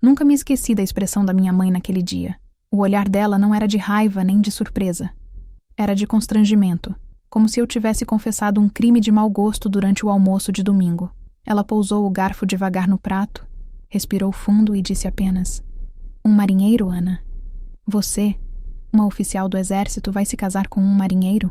Nunca me esqueci da expressão da minha mãe naquele dia. O olhar dela não era de raiva nem de surpresa. Era de constrangimento, como se eu tivesse confessado um crime de mau gosto durante o almoço de domingo. Ela pousou o garfo devagar no prato, respirou fundo e disse apenas: "Um marinheiro, Ana? Você, uma oficial do exército, vai se casar com um marinheiro?"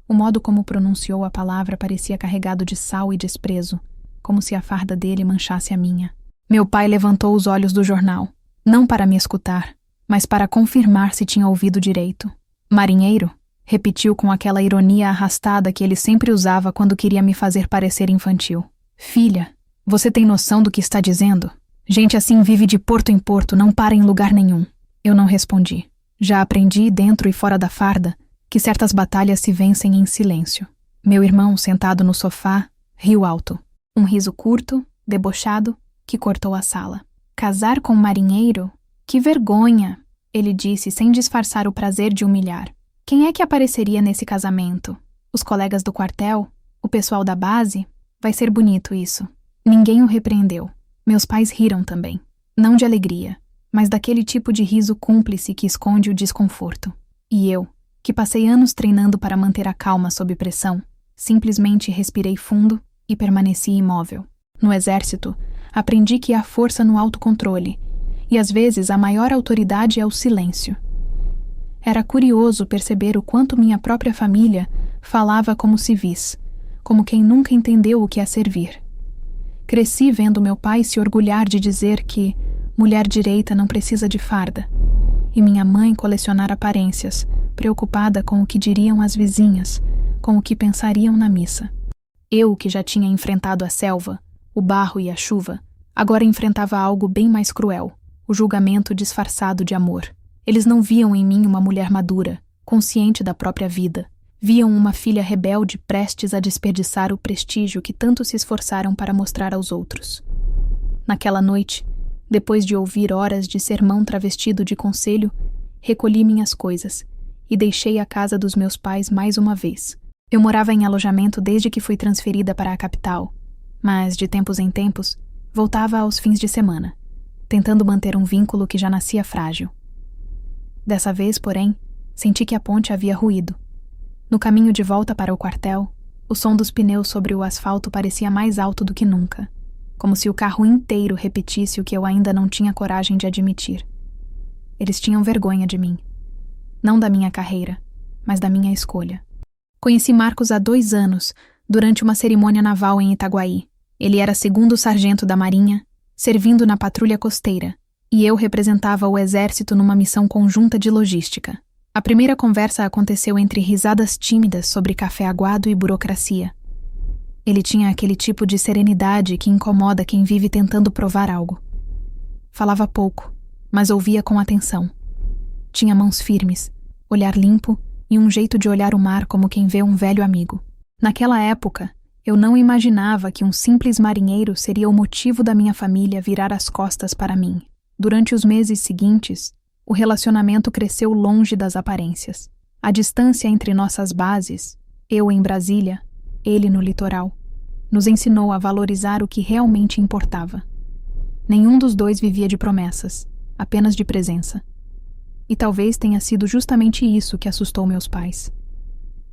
O modo como pronunciou a palavra parecia carregado de sal e desprezo, como se a farda dele manchasse a minha. Meu pai levantou os olhos do jornal, não para me escutar, mas para confirmar se tinha ouvido direito. "Marinheiro?" repetiu com aquela ironia arrastada que ele sempre usava quando queria me fazer parecer infantil. "Filha, você tem noção do que está dizendo? Gente assim vive de porto em porto, não para em lugar nenhum." Eu não respondi. Já aprendi, dentro e fora da farda, que certas batalhas se vencem em silêncio. Meu irmão, sentado no sofá, riu alto. Um riso curto, debochado, que cortou a sala. "Casar com um marinheiro? Que vergonha!" ele disse, sem disfarçar o prazer de humilhar. "Quem é que apareceria nesse casamento? Os colegas do quartel? O pessoal da base? Vai ser bonito isso." Ninguém o repreendeu. Meus pais riram também. Não de alegria, mas daquele tipo de riso cúmplice que esconde o desconforto. E eu, que passei anos treinando para manter a calma sob pressão, simplesmente respirei fundo e permaneci imóvel. No exército, aprendi que há força no autocontrole, e às vezes a maior autoridade é o silêncio. Era curioso perceber o quanto minha própria família falava como civis, como quem nunca entendeu o que é servir. Cresci vendo meu pai se orgulhar de dizer que mulher direita não precisa de farda, e minha mãe colecionar aparências, preocupada com o que diriam as vizinhas, com o que pensariam na missa. Eu, que já tinha enfrentado a selva, o barro e a chuva, agora enfrentava algo bem mais cruel, o julgamento disfarçado de amor. Eles não viam em mim uma mulher madura, consciente da própria vida. Viam uma filha rebelde prestes a desperdiçar o prestígio que tanto se esforçaram para mostrar aos outros. Naquela noite, depois de ouvir horas de sermão travestido de conselho, recolhi minhas coisas e deixei a casa dos meus pais mais uma vez. Eu morava em alojamento desde que fui transferida para a capital, mas, de tempos em tempos, voltava aos fins de semana, tentando manter um vínculo que já nascia frágil. Dessa vez, porém, senti que a ponte havia ruído. No caminho de volta para o quartel, o som dos pneus sobre o asfalto parecia mais alto do que nunca, como se o carro inteiro repetisse o que eu ainda não tinha coragem de admitir. Eles tinham vergonha de mim. Não da minha carreira, mas da minha escolha. Conheci Marcos há 2 anos, durante uma cerimônia naval em Itaguaí. Ele era 2º sargento da Marinha, servindo na patrulha costeira, e eu representava o exército numa missão conjunta de logística. A primeira conversa aconteceu entre risadas tímidas sobre café aguado e burocracia. Ele tinha aquele tipo de serenidade que incomoda quem vive tentando provar algo. Falava pouco, mas ouvia com atenção. Tinha mãos firmes, olhar limpo e um jeito de olhar o mar como quem vê um velho amigo. Naquela época, eu não imaginava que um simples marinheiro seria o motivo da minha família virar as costas para mim. Durante os meses seguintes, o relacionamento cresceu longe das aparências. A distância entre nossas bases, eu em Brasília, ele no litoral, nos ensinou a valorizar o que realmente importava. Nenhum dos dois vivia de promessas, apenas de presença. E talvez tenha sido justamente isso que assustou meus pais.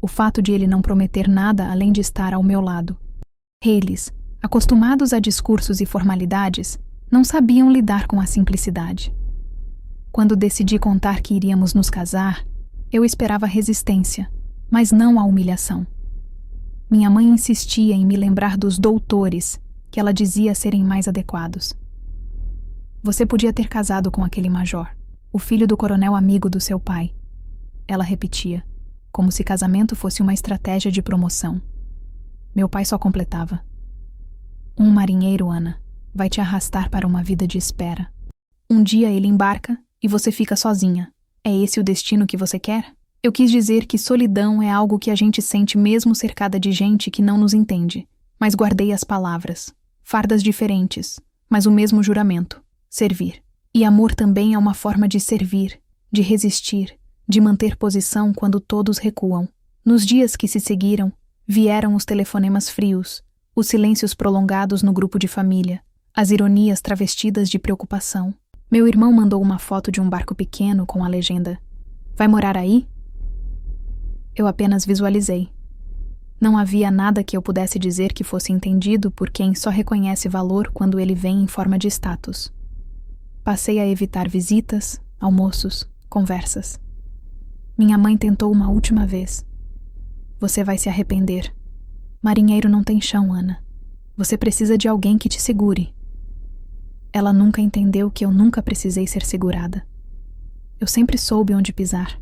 O fato de ele não prometer nada além de estar ao meu lado. Eles, acostumados a discursos e formalidades, não sabiam lidar com a simplicidade. Quando decidi contar que iríamos nos casar, eu esperava resistência, mas não a humilhação. Minha mãe insistia em me lembrar dos doutores, que ela dizia serem mais adequados. Você podia ter casado com aquele major, o filho do coronel amigo do seu pai. Ela repetia, como se casamento fosse uma estratégia de promoção. Meu pai só completava. Um marinheiro, Ana, vai te arrastar para uma vida de espera. Um dia ele embarca e você fica sozinha. É esse o destino que você quer? Eu quis dizer que solidão é algo que a gente sente mesmo cercada de gente que não nos entende, mas guardei as palavras. Fardas diferentes, mas o mesmo juramento: servir. E amor também é uma forma de servir, de resistir, de manter posição quando todos recuam. Nos dias que se seguiram, vieram os telefonemas frios, os silêncios prolongados no grupo de família, as ironias travestidas de preocupação. Meu irmão mandou uma foto de um barco pequeno com a legenda: "Vai morar aí?" Eu apenas visualizei. Não havia nada que eu pudesse dizer que fosse entendido por quem só reconhece valor quando ele vem em forma de status. Passei a evitar visitas, almoços, conversas. Minha mãe tentou uma última vez. "Você vai se arrepender. Marinheiro não tem chão, Ana. Você precisa de alguém que te segure." Ela nunca entendeu que eu nunca precisei ser segurada. Eu sempre soube onde pisar.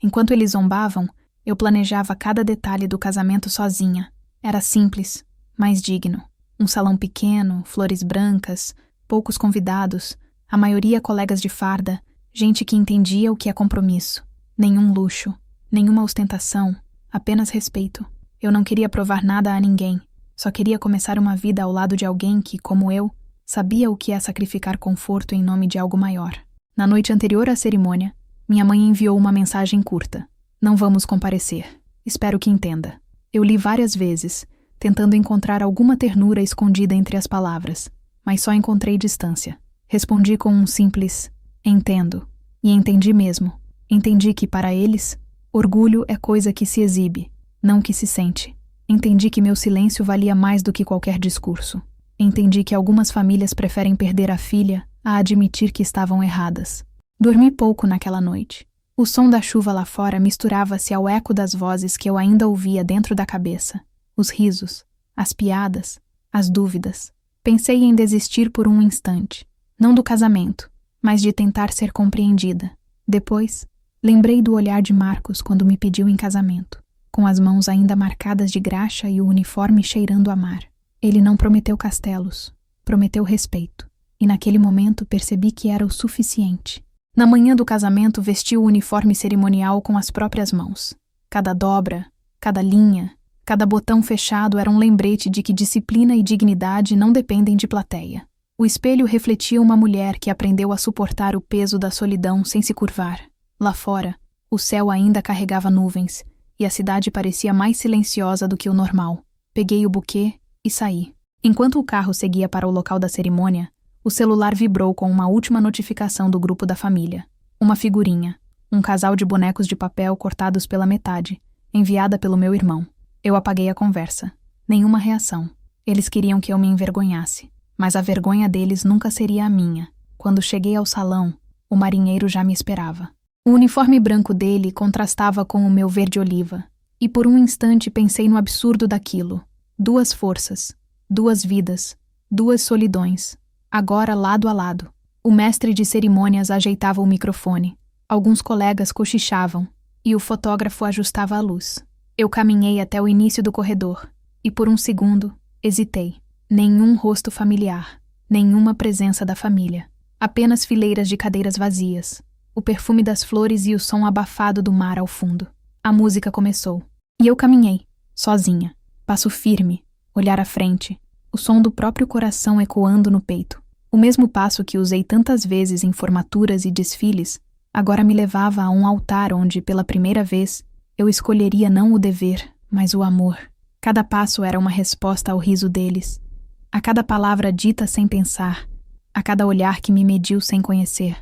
Enquanto eles zombavam, eu planejava cada detalhe do casamento sozinha. Era simples, mas digno. Um salão pequeno, flores brancas, poucos convidados, a maioria colegas de farda, gente que entendia o que é compromisso. Nenhum luxo, nenhuma ostentação, apenas respeito. Eu não queria provar nada a ninguém, só queria começar uma vida ao lado de alguém que, como eu, sabia o que é sacrificar conforto em nome de algo maior. Na noite anterior à cerimônia, minha mãe enviou uma mensagem curta: "Não vamos comparecer. Espero que entenda." Eu li várias vezes, tentando encontrar alguma ternura escondida entre as palavras, mas só encontrei distância. Respondi com um simples "entendo." E entendi mesmo. Entendi que, para eles, orgulho é coisa que se exibe, não que se sente. Entendi que meu silêncio valia mais do que qualquer discurso. Entendi que algumas famílias preferem perder a filha a admitir que estavam erradas. Dormi pouco naquela noite. O som da chuva lá fora misturava-se ao eco das vozes que eu ainda ouvia dentro da cabeça. Os risos, as piadas, as dúvidas. Pensei em desistir por um instante. Não do casamento, mas de tentar ser compreendida. Depois, lembrei do olhar de Marcos quando me pediu em casamento, com as mãos ainda marcadas de graxa e o uniforme cheirando a mar. Ele não prometeu castelos, prometeu respeito. E naquele momento percebi que era o suficiente. Na manhã do casamento vesti o uniforme cerimonial com as próprias mãos. Cada dobra, cada linha, cada botão fechado era um lembrete de que disciplina e dignidade não dependem de plateia. O espelho refletia uma mulher que aprendeu a suportar o peso da solidão sem se curvar. Lá fora, o céu ainda carregava nuvens, e a cidade parecia mais silenciosa do que o normal. Peguei o buquê e saí. Enquanto o carro seguia para o local da cerimônia, o celular vibrou com uma última notificação do grupo da família. Uma figurinha, um casal de bonecos de papel cortados pela metade, enviada pelo meu irmão. Eu apaguei a conversa. Nenhuma reação. Eles queriam que eu me envergonhasse, mas a vergonha deles nunca seria a minha. Quando cheguei ao salão, o marinheiro já me esperava. O uniforme branco dele contrastava com o meu verde-oliva, e por um instante pensei no absurdo daquilo. 2 forças, 2 vidas, 2 solidões, agora lado a lado. O mestre de cerimônias ajeitava o microfone. Alguns colegas cochichavam, e o fotógrafo ajustava a luz. Eu caminhei até o início do corredor, e por um segundo, hesitei. Nenhum rosto familiar, nenhuma presença da família. Apenas fileiras de cadeiras vazias, o perfume das flores e o som abafado do mar ao fundo. A música começou, e eu caminhei, sozinha. Passo firme, olhar à frente, o som do próprio coração ecoando no peito. O mesmo passo que usei tantas vezes em formaturas e desfiles, agora me levava a um altar onde, pela primeira vez, eu escolheria não o dever, mas o amor. Cada passo era uma resposta ao riso deles. A cada palavra dita sem pensar, a cada olhar que me mediu sem conhecer.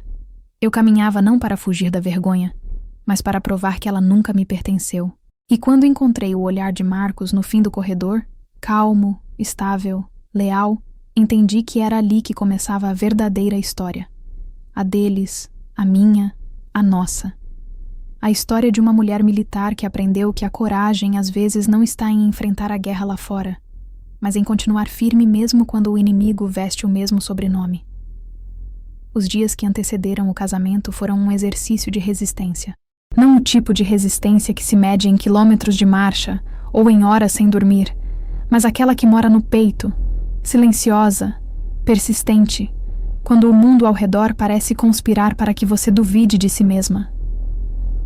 Eu caminhava não para fugir da vergonha, mas para provar que ela nunca me pertenceu. E quando encontrei o olhar de Marcos no fim do corredor, calmo, estável, leal, entendi que era ali que começava a verdadeira história. A deles, a minha, a nossa. A história de uma mulher militar que aprendeu que a coragem às vezes não está em enfrentar a guerra lá fora, mas em continuar firme mesmo quando o inimigo veste o mesmo sobrenome. Os dias que antecederam o casamento foram um exercício de resistência. Não o tipo de resistência que se mede em quilômetros de marcha ou em horas sem dormir, mas aquela que mora no peito, silenciosa, persistente, quando o mundo ao redor parece conspirar para que você duvide de si mesma.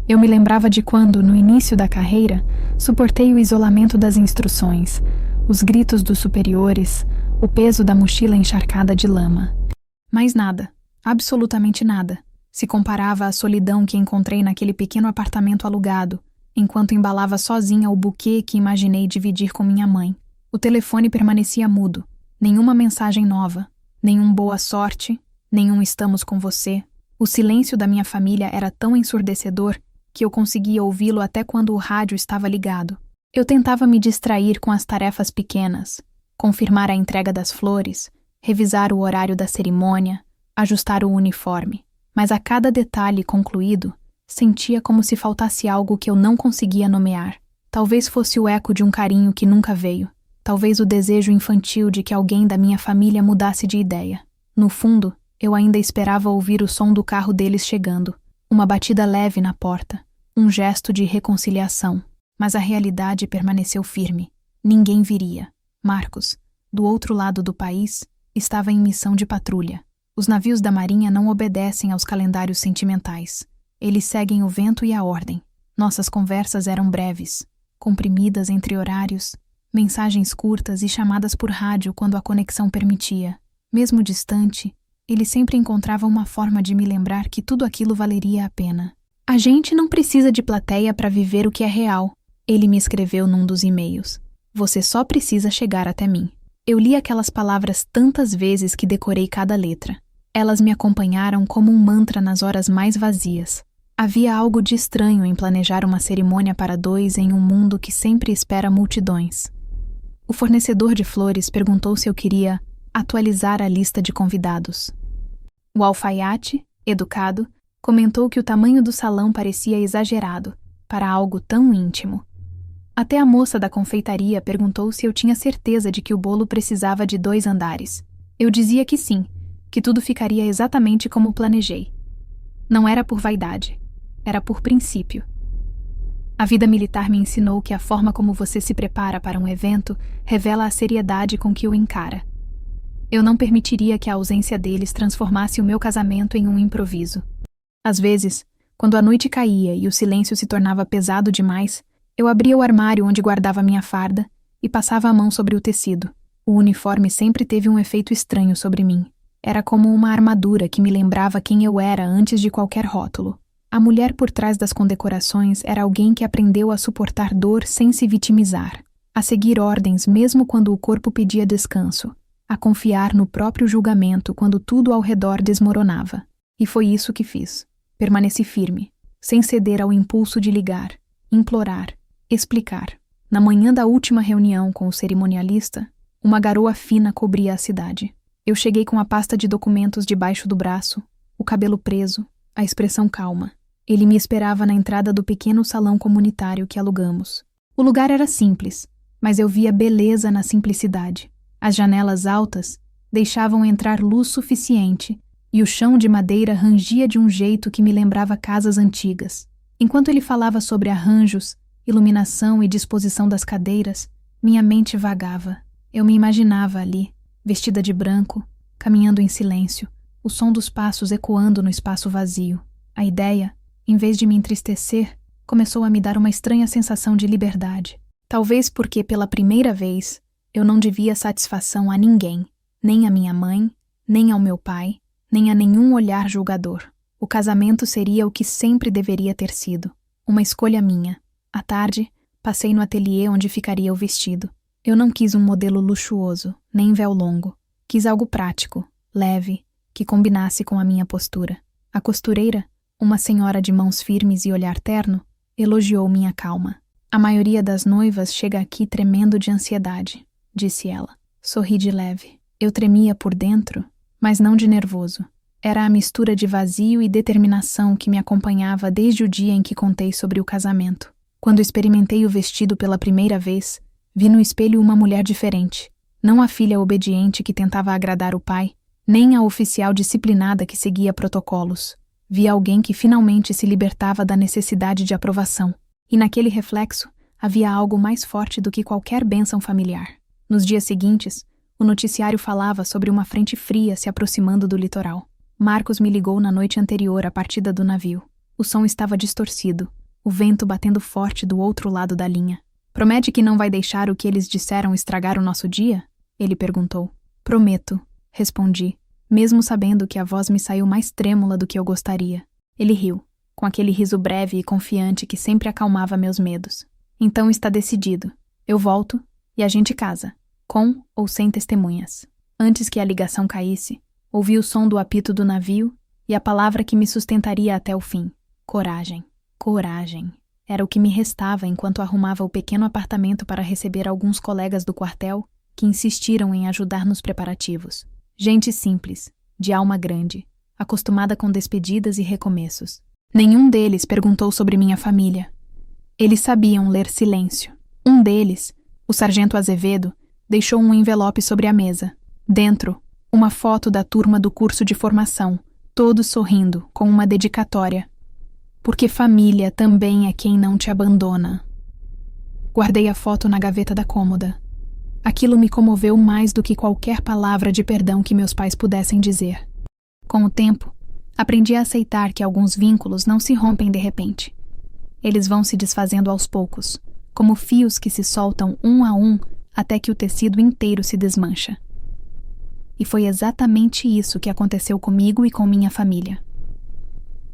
Eu me lembrava de quando, no início da carreira, suportei o isolamento das instruções, os gritos dos superiores, o peso da mochila encharcada de lama. Mas nada, absolutamente nada, se comparava à solidão que encontrei naquele pequeno apartamento alugado, enquanto embalava sozinha o buquê que imaginei dividir com minha mãe. O telefone permanecia mudo, nenhuma mensagem nova, Nenhum boa sorte, nenhum estamos com você. O silêncio da minha família era tão ensurdecedor que eu conseguia ouvi-lo até quando o rádio estava ligado. Eu tentava me distrair com as tarefas pequenas, confirmar a entrega das flores, revisar o horário da cerimônia, ajustar o uniforme, mas a cada detalhe concluído, sentia como se faltasse algo que eu não conseguia nomear. Talvez fosse o eco de um carinho que nunca veio, talvez o desejo infantil de que alguém da minha família mudasse de ideia. No fundo, eu ainda esperava ouvir o som do carro deles chegando, uma batida leve na porta, um gesto de reconciliação. Mas a realidade permaneceu firme. Ninguém viria. Marcos, do outro lado do país, estava em missão de patrulha. Os navios da Marinha não obedecem aos calendários sentimentais. Eles seguem o vento e a ordem. Nossas conversas eram breves, comprimidas entre horários, mensagens curtas e chamadas por rádio quando a conexão permitia. Mesmo distante, ele sempre encontrava uma forma de me lembrar que tudo aquilo valeria a pena. A gente não precisa de plateia para viver o que é real, ele me escreveu num dos e-mails. Você só precisa chegar até mim. Eu li aquelas palavras tantas vezes que decorei cada letra. Elas me acompanharam como um mantra nas horas mais vazias. Havia algo de estranho em planejar uma cerimônia para dois em um mundo que sempre espera multidões. O fornecedor de flores perguntou se eu queria atualizar a lista de convidados. O alfaiate, educado, comentou que o tamanho do salão parecia exagerado para algo tão íntimo. Até a moça da confeitaria perguntou se eu tinha certeza de que o bolo precisava de 2 andares. Eu dizia que sim, que tudo ficaria exatamente como planejei. Não era por vaidade, era por princípio. A vida militar me ensinou que a forma como você se prepara para um evento revela a seriedade com que o encara. Eu não permitiria que a ausência deles transformasse o meu casamento em um improviso. Às vezes, quando a noite caía e o silêncio se tornava pesado demais, eu abria o armário onde guardava minha farda e passava a mão sobre o tecido. O uniforme sempre teve um efeito estranho sobre mim. Era como uma armadura que me lembrava quem eu era antes de qualquer rótulo. A mulher por trás das condecorações era alguém que aprendeu a suportar dor sem se vitimizar, a seguir ordens mesmo quando o corpo pedia descanso, a confiar no próprio julgamento quando tudo ao redor desmoronava. E foi isso que fiz. Permaneci firme, sem ceder ao impulso de ligar, implorar, explicar. Na manhã da última reunião com o cerimonialista, uma garoa fina cobria a cidade. Eu cheguei com a pasta de documentos debaixo do braço, o cabelo preso, a expressão calma. Ele me esperava na entrada do pequeno salão comunitário que alugamos. O lugar era simples, mas eu via beleza na simplicidade. As janelas altas deixavam entrar luz suficiente e o chão de madeira rangia de um jeito que me lembrava casas antigas. Enquanto ele falava sobre arranjos, iluminação e disposição das cadeiras, minha mente vagava. Eu me imaginava ali, vestida de branco, caminhando em silêncio, o som dos passos ecoando no espaço vazio. A ideia, em vez de me entristecer, começou a me dar uma estranha sensação de liberdade. Talvez porque, pela primeira vez, eu não devia satisfação a ninguém, nem a minha mãe, nem ao meu pai, nem a nenhum olhar julgador. O casamento seria o que sempre deveria ter sido, uma escolha minha. À tarde, passei no ateliê onde ficaria o vestido. Eu não quis um modelo luxuoso, nem véu longo. Quis algo prático, leve, que combinasse com a minha postura. A costureira, uma senhora de mãos firmes e olhar terno, elogiou minha calma. A maioria das noivas chega aqui tremendo de ansiedade, disse ela. Sorri de leve. Eu tremia por dentro, mas não de nervoso. Era a mistura de vazio e determinação que me acompanhava desde o dia em que contei sobre o casamento. Quando experimentei o vestido pela primeira vez, vi no espelho uma mulher diferente. Não a filha obediente que tentava agradar o pai, nem a oficial disciplinada que seguia protocolos. Vi alguém que finalmente se libertava da necessidade de aprovação. E naquele reflexo, havia algo mais forte do que qualquer bênção familiar. Nos dias seguintes, o noticiário falava sobre uma frente fria se aproximando do litoral. Marcos me ligou na noite anterior à partida do navio. O som estava distorcido, o vento batendo forte do outro lado da linha. Promete que não vai deixar o que eles disseram estragar o nosso dia? Ele perguntou. Prometo, respondi, mesmo sabendo que a voz me saiu mais trêmula do que eu gostaria. Ele riu, com aquele riso breve e confiante que sempre acalmava meus medos. Então está decidido. Eu volto e a gente casa, com ou sem testemunhas. Antes que a ligação caísse, ouvi o som do apito do navio e a palavra que me sustentaria até o fim. Coragem. Coragem. Era o que me restava enquanto arrumava o pequeno apartamento para receber alguns colegas do quartel que insistiram em ajudar nos preparativos. Gente simples, de alma grande, acostumada com despedidas e recomeços. Nenhum deles perguntou sobre minha família. Eles sabiam ler silêncio. Um deles, o sargento Azevedo, deixou um envelope sobre a mesa. Dentro, uma foto da turma do curso de formação, todos sorrindo, com uma dedicatória. Porque família também é quem não te abandona. Guardei a foto na gaveta da cômoda. Aquilo me comoveu mais do que qualquer palavra de perdão que meus pais pudessem dizer. Com o tempo, aprendi a aceitar que alguns vínculos não se rompem de repente. Eles vão se desfazendo aos poucos, como fios que se soltam um a um até que o tecido inteiro se desmancha. E foi exatamente isso que aconteceu comigo e com minha família.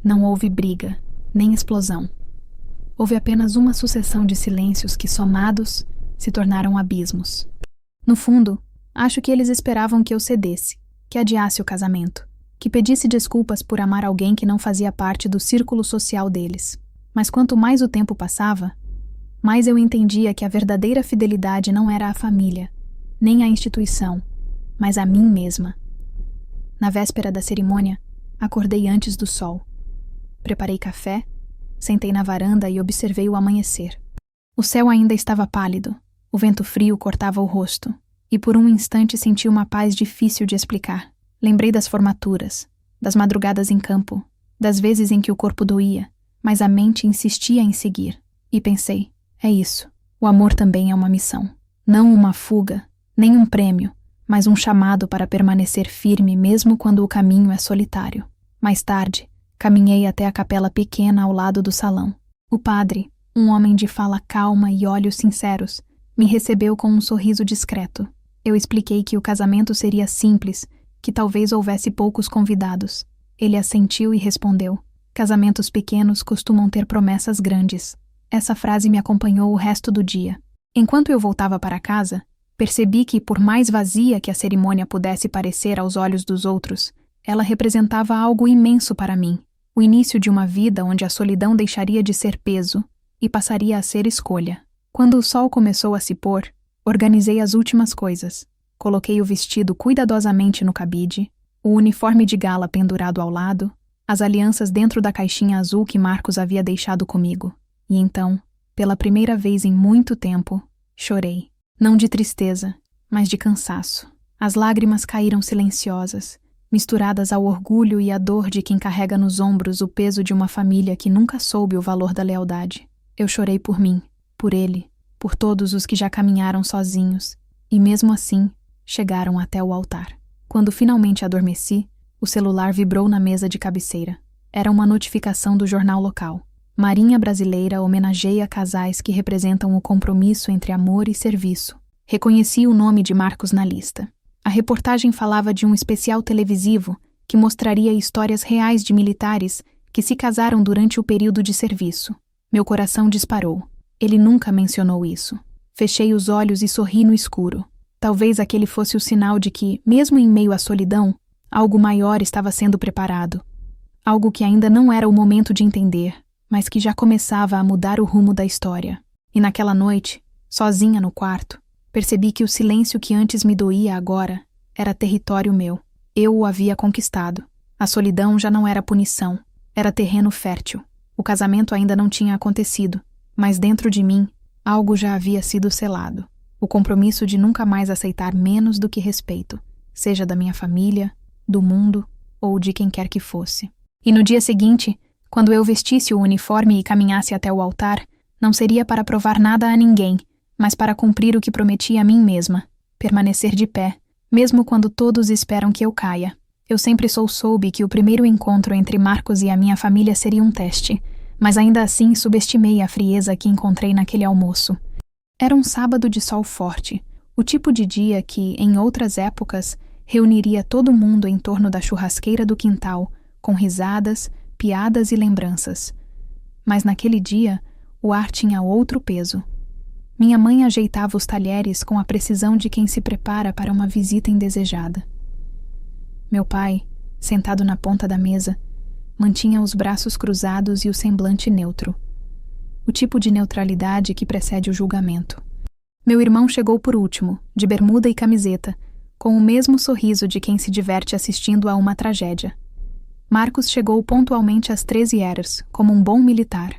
Não houve briga, nem explosão. Houve apenas uma sucessão de silêncios que, somados, se tornaram abismos. No fundo, acho que eles esperavam que eu cedesse, que adiasse o casamento, que pedisse desculpas por amar alguém que não fazia parte do círculo social deles. Mas quanto mais o tempo passava, mais eu entendia que a verdadeira fidelidade não era a família, nem a instituição, mas a mim mesma. Na véspera da cerimônia, acordei antes do sol. Preparei café, sentei na varanda e observei o amanhecer. O céu ainda estava pálido, o vento frio cortava o rosto, e por um instante senti uma paz difícil de explicar. Lembrei das formaturas, das madrugadas em campo, das vezes em que o corpo doía, mas a mente insistia em seguir. E pensei, é isso, o amor também é uma missão. Não uma fuga, nem um prêmio, mas um chamado para permanecer firme mesmo quando o caminho é solitário. Mais tarde, caminhei até a capela pequena ao lado do salão. O padre, um homem de fala calma e olhos sinceros, me recebeu com um sorriso discreto. Eu expliquei que o casamento seria simples, que talvez houvesse poucos convidados. Ele assentiu e respondeu: casamentos pequenos costumam ter promessas grandes. Essa frase me acompanhou o resto do dia. Enquanto eu voltava para casa, percebi que, por mais vazia que a cerimônia pudesse parecer aos olhos dos outros, ela representava algo imenso para mim, o início de uma vida onde a solidão deixaria de ser peso e passaria a ser escolha. Quando o sol começou a se pôr, organizei as últimas coisas. Coloquei o vestido cuidadosamente no cabide, o uniforme de gala pendurado ao lado, as alianças dentro da caixinha azul que Marcos havia deixado comigo. E então, pela primeira vez em muito tempo, chorei. Não de tristeza, mas de cansaço. As lágrimas caíram silenciosas, misturadas ao orgulho e à dor de quem carrega nos ombros o peso de uma família que nunca soube o valor da lealdade. Eu chorei por mim, por ele, por todos os que já caminharam sozinhos, e mesmo assim, chegaram até o altar. Quando finalmente adormeci, o celular vibrou na mesa de cabeceira. Era uma notificação do jornal local. Marinha Brasileira homenageia casais que representam o compromisso entre amor e serviço. Reconheci o nome de Marcos na lista. A reportagem falava de um especial televisivo que mostraria histórias reais de militares que se casaram durante o período de serviço. Meu coração disparou. Ele nunca mencionou isso. Fechei os olhos e sorri no escuro. Talvez aquele fosse o sinal de que, mesmo em meio à solidão, algo maior estava sendo preparado. Algo que ainda não era o momento de entender, mas que já começava a mudar o rumo da história. E naquela noite, sozinha no quarto, percebi que o silêncio que antes me doía agora era território meu. Eu o havia conquistado. A solidão já não era punição, era terreno fértil. O casamento ainda não tinha acontecido, mas dentro de mim, algo já havia sido selado. O compromisso de nunca mais aceitar menos do que respeito, seja da minha família, do mundo ou de quem quer que fosse. E no dia seguinte, quando eu vestisse o uniforme e caminhasse até o altar, não seria para provar nada a ninguém, mas para cumprir o que prometi a mim mesma, permanecer de pé, mesmo quando todos esperam que eu caia. Eu sempre soube que o primeiro encontro entre Marcos e a minha família seria um teste, mas ainda assim subestimei a frieza que encontrei naquele almoço. Era um sábado de sol forte, o tipo de dia que, em outras épocas, reuniria todo mundo em torno da churrasqueira do quintal, com risadas, piadas e lembranças. Mas naquele dia, o ar tinha outro peso. Minha mãe ajeitava os talheres com a precisão de quem se prepara para uma visita indesejada. Meu pai, sentado na ponta da mesa, mantinha os braços cruzados e o semblante neutro. O tipo de neutralidade que precede o julgamento. Meu irmão chegou por último, de bermuda e camiseta, com o mesmo sorriso de quem se diverte assistindo a uma tragédia. Marcos chegou pontualmente às 13h, como um bom militar.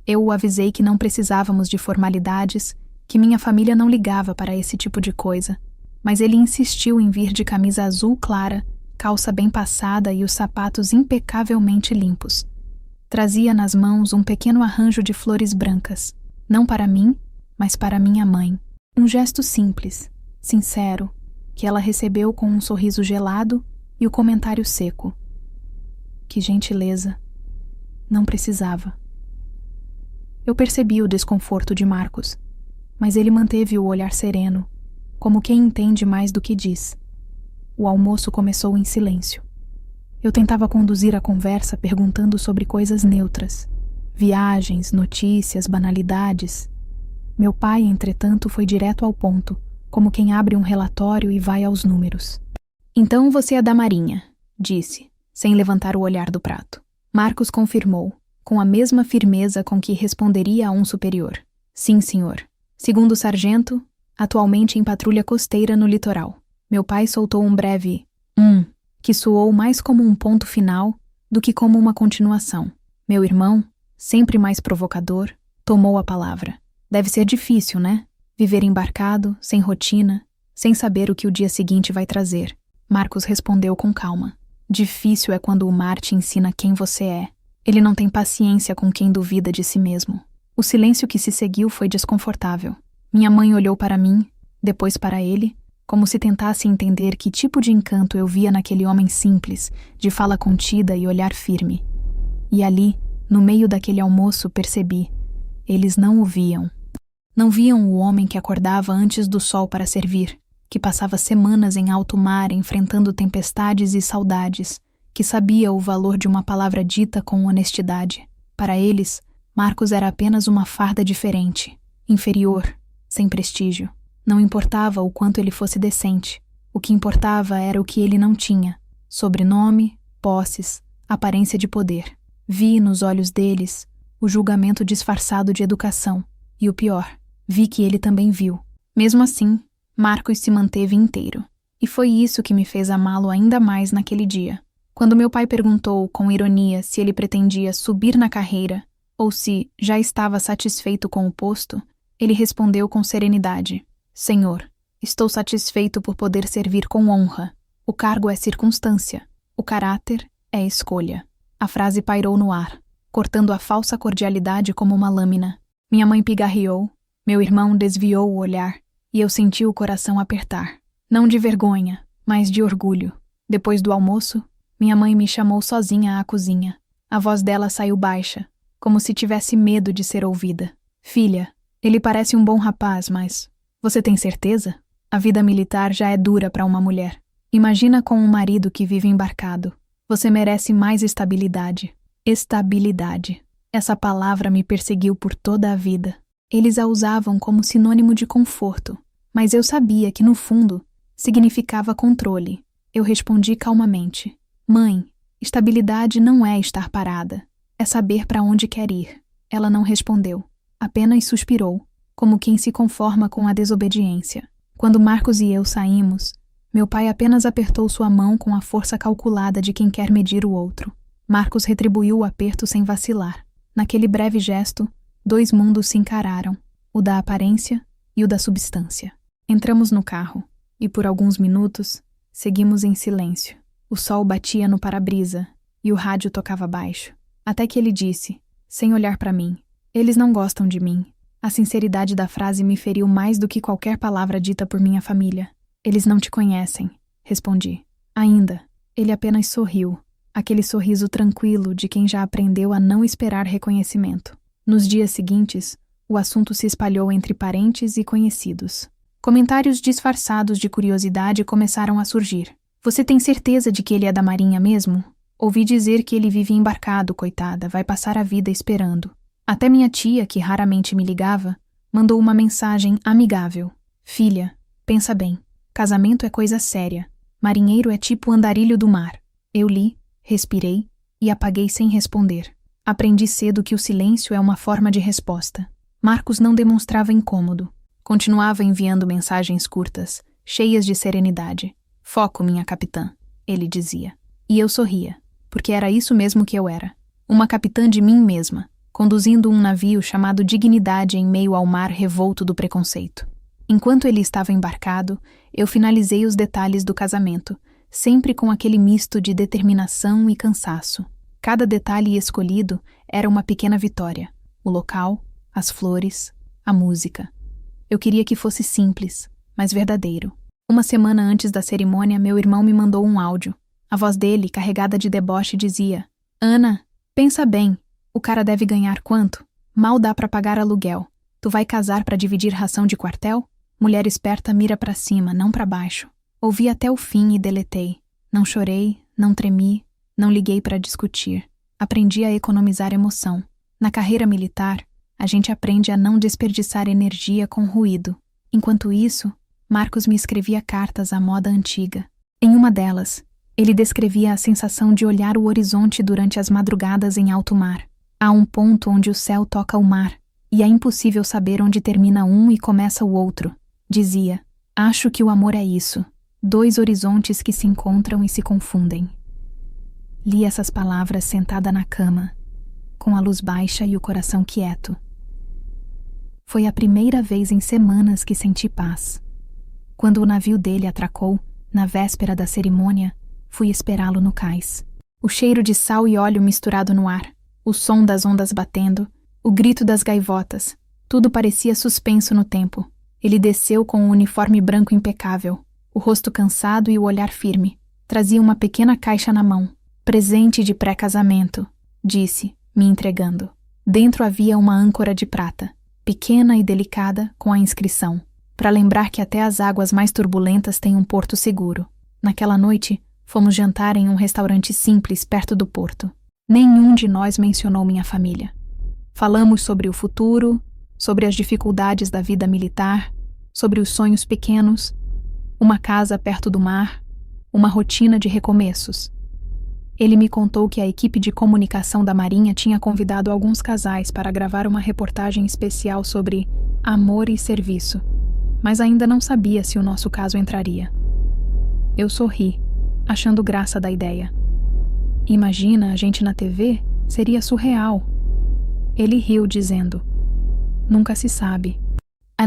Eu o avisei que não precisávamos de formalidades, que minha família não ligava para esse tipo de coisa, mas ele insistiu em vir de camisa azul clara, calça bem passada e os sapatos impecavelmente limpos. Trazia nas mãos um pequeno arranjo de flores brancas, não para mim, mas para minha mãe. Um gesto simples, sincero, que ela recebeu com um sorriso gelado e o comentário seco. Que gentileza. Não precisava. Eu percebi o desconforto de Marcos, mas ele manteve o olhar sereno, como quem entende mais do que diz. O almoço começou em silêncio. Eu tentava conduzir a conversa perguntando sobre coisas neutras, viagens, notícias, banalidades. Meu pai, entretanto, foi direto ao ponto, como quem abre um relatório e vai aos números. Então você é da Marinha, disse, sem levantar o olhar do prato. Marcos confirmou, com a mesma firmeza com que responderia a um superior. Sim, senhor. Segundo o sargento, atualmente em patrulha costeira no litoral. Meu pai soltou um breve que soou mais como um ponto final do que como uma continuação. Meu irmão, sempre mais provocador, tomou a palavra. Deve ser difícil, né? Viver embarcado, sem rotina, sem saber o que o dia seguinte vai trazer. Marcos respondeu com calma. Difícil é quando o mar te ensina quem você é. Ele não tem paciência com quem duvida de si mesmo. O silêncio que se seguiu foi desconfortável. Minha mãe olhou para mim, depois para ele, como se tentasse entender que tipo de encanto eu via naquele homem simples, de fala contida e olhar firme. E ali, no meio daquele almoço, percebi. Eles não o viam. Não viam o homem que acordava antes do sol para servir, que passava semanas em alto mar enfrentando tempestades e saudades, que sabia o valor de uma palavra dita com honestidade. Para eles, Marcos era apenas uma farda diferente, inferior, sem prestígio. Não importava o quanto ele fosse decente. O que importava era o que ele não tinha: sobrenome, posses, aparência de poder. Vi nos olhos deles o julgamento disfarçado de educação. E o pior, vi que ele também viu. Mesmo assim, Marcos se manteve inteiro. E foi isso que me fez amá-lo ainda mais naquele dia. Quando meu pai perguntou, com ironia, se ele pretendia subir na carreira ou se já estava satisfeito com o posto, ele respondeu com serenidade: Senhor, estou satisfeito por poder servir com honra. O cargo é circunstância. O caráter é escolha. A frase pairou no ar, cortando a falsa cordialidade como uma lâmina. Minha mãe pigarreou, meu irmão desviou o olhar, e eu senti o coração apertar. Não de vergonha, mas de orgulho. Depois do almoço, minha mãe me chamou sozinha à cozinha. A voz dela saiu baixa, como se tivesse medo de ser ouvida. Filha, ele parece um bom rapaz, mas... Você tem certeza? A vida militar já é dura para uma mulher. Imagina com um marido que vive embarcado. Você merece mais estabilidade. Estabilidade. Essa palavra me perseguiu por toda a vida. Eles a usavam como sinônimo de conforto, mas eu sabia que, no fundo, significava controle. Eu respondi calmamente. Mãe, estabilidade não é estar parada. É saber para onde quer ir. Ela não respondeu. Apenas suspirou, como quem se conforma com a desobediência. Quando Marcos e eu saímos, meu pai apenas apertou sua mão com a força calculada de quem quer medir o outro. Marcos retribuiu o aperto sem vacilar. Naquele breve gesto, 2 mundos se encararam, o da aparência e o da substância. Entramos no carro, e por alguns minutos, seguimos em silêncio. O sol batia no para-brisa, e o rádio tocava baixo. Até que ele disse, sem olhar para mim, eles não gostam de mim. A sinceridade da frase me feriu mais do que qualquer palavra dita por minha família. Eles não te conhecem, respondi. Ainda. Ele apenas sorriu, aquele sorriso tranquilo de quem já aprendeu a não esperar reconhecimento. Nos dias seguintes, o assunto se espalhou entre parentes e conhecidos. Comentários disfarçados de curiosidade começaram a surgir. Você tem certeza de que ele é da Marinha mesmo? Ouvi dizer que ele vive embarcado, coitada, vai passar a vida esperando. Até minha tia, que raramente me ligava, Mandou uma mensagem amigável. Filha, pensa bem. Casamento é coisa séria. Marinheiro é tipo andarilho do mar. Eu li, respirei e apaguei sem responder. Aprendi cedo que o silêncio é uma forma de resposta. Marcos não demonstrava incômodo. Continuava enviando mensagens curtas, cheias de serenidade. Foco, minha capitã, ele dizia. E eu sorria, porque era isso mesmo que eu era. Uma capitã de mim mesma, conduzindo um navio chamado Dignidade em meio ao mar revolto do preconceito. Enquanto ele estava embarcado, eu finalizei os detalhes do casamento, sempre com aquele misto de determinação e cansaço. Cada detalhe escolhido era uma pequena vitória. O local, as flores, a música. Eu queria que fosse simples, mas verdadeiro. Uma semana antes da cerimônia, meu irmão me mandou um áudio. A voz dele, carregada de deboche, dizia: Ana, pensa bem, o cara deve ganhar quanto? Mal dá pra pagar aluguel. Tu vai casar pra dividir ração de quartel? Mulher esperta mira pra cima, não pra baixo. Ouvi até o fim e deletei. Não chorei, não tremi, não liguei pra discutir. Aprendi a economizar emoção. Na carreira militar, a gente aprende a não desperdiçar energia com ruído. Enquanto isso, Marcos me escrevia cartas à moda antiga. Em uma delas, ele descrevia a sensação de olhar o horizonte durante as madrugadas em alto mar. Há um ponto onde o céu toca o mar, e é impossível saber onde termina um e começa o outro. Dizia: acho que o amor é isso. 2 horizontes que se encontram e se confundem. Li essas palavras sentada na cama, com a luz baixa e o coração quieto. Foi a primeira vez em semanas que senti paz. Quando o navio dele atracou, na véspera da cerimônia, fui esperá-lo no cais. O cheiro de sal e óleo misturado no ar, o som das ondas batendo, o grito das gaivotas, tudo parecia suspenso no tempo. Ele desceu com o uniforme branco impecável, o rosto cansado e o olhar firme. Trazia uma pequena caixa na mão. Presente de pré-casamento, disse, me entregando. Dentro havia uma âncora de prata, pequena e delicada, com a inscrição, para lembrar que até as águas mais turbulentas têm um porto seguro. Naquela noite, fomos jantar em um restaurante simples perto do porto. Nenhum de nós mencionou minha família. Falamos sobre o futuro, sobre as dificuldades da vida militar, sobre os sonhos pequenos, uma casa perto do mar, uma rotina de recomeços. Ele me contou que a equipe de comunicação da Marinha tinha convidado alguns casais para gravar uma reportagem especial sobre amor e serviço, mas ainda não sabia se o nosso caso entraria. Eu sorri, achando graça da ideia. Imagina a gente na TV? Seria surreal. Ele riu, dizendo: nunca se sabe.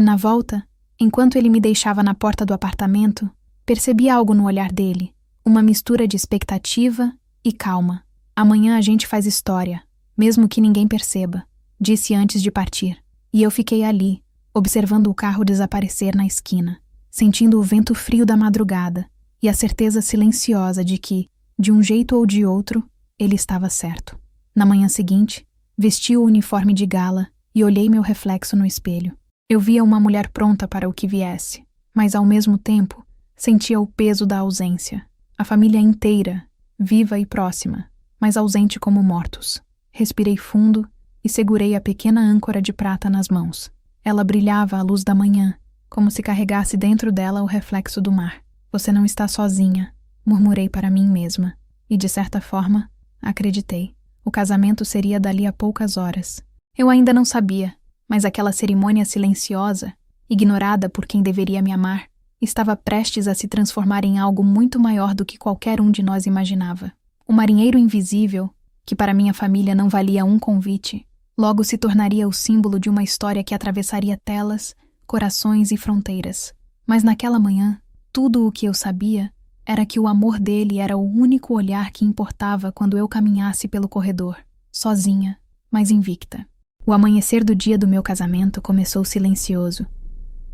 Na volta, enquanto ele me deixava na porta do apartamento, percebi algo no olhar dele, uma mistura de expectativa e calma. Amanhã a gente faz história, mesmo que ninguém perceba, disse antes de partir. E eu fiquei ali, observando o carro desaparecer na esquina, sentindo o vento frio da madrugada e a certeza silenciosa de que, de um jeito ou de outro, ele estava certo. Na manhã seguinte, vesti o uniforme de gala e olhei meu reflexo no espelho. Eu via uma mulher pronta para o que viesse, mas ao mesmo tempo sentia o peso da ausência. A família inteira, viva e próxima, mas ausente como mortos. Respirei fundo e segurei a pequena âncora de prata nas mãos. Ela brilhava à luz da manhã, como se carregasse dentro dela o reflexo do mar. Você não está sozinha, murmurei para mim mesma, e de certa forma, acreditei. O casamento seria dali a poucas horas. Eu ainda não sabia, mas aquela cerimônia silenciosa, ignorada por quem deveria me amar, estava prestes a se transformar em algo muito maior do que qualquer um de nós imaginava. O marinheiro invisível, que para minha família não valia um convite, logo se tornaria o símbolo de uma história que atravessaria telas, corações e fronteiras. Mas naquela manhã, tudo o que eu sabia era que o amor dele era o único olhar que importava quando eu caminhasse pelo corredor, sozinha, mas invicta. O amanhecer do dia do meu casamento começou silencioso,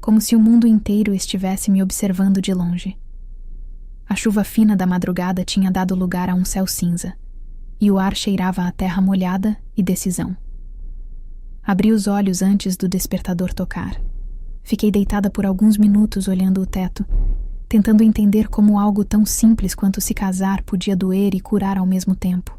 como se o mundo inteiro estivesse me observando de longe. A chuva fina da madrugada tinha dado lugar a um céu cinza, e o ar cheirava a terra molhada e decisão. Abri os olhos antes do despertador tocar. Fiquei deitada por alguns minutos olhando o teto, tentando entender como algo tão simples quanto se casar podia doer e curar ao mesmo tempo.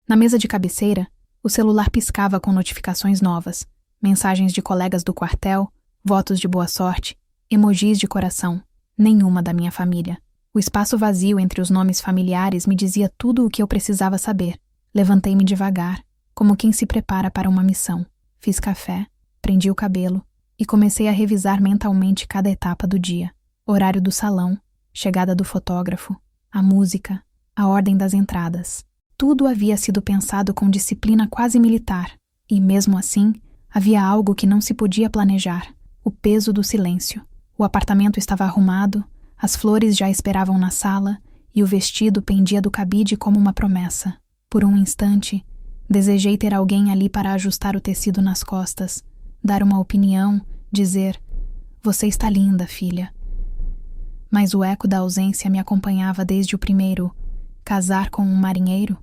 Na mesa de cabeceira, o celular piscava com notificações novas, mensagens de colegas do quartel, votos de boa sorte, emojis de coração, nenhuma da minha família. O espaço vazio entre os nomes familiares me dizia tudo o que eu precisava saber. Levantei-me devagar, como quem se prepara para uma missão. Fiz café, prendi o cabelo e comecei a revisar mentalmente cada etapa do dia. Horário do salão, chegada do fotógrafo, a música, a ordem das entradas. Tudo havia sido pensado com disciplina quase militar, e mesmo assim, havia algo que não se podia planejar: o peso do silêncio. O apartamento estava arrumado, as flores já esperavam na sala e o vestido pendia do cabide como uma promessa. Por um instante, desejei ter alguém ali para ajustar o tecido nas costas, dar uma opinião, dizer: "Você está linda, filha." Mas o eco da ausência me acompanhava desde o primeiro: casar com um marinheiro.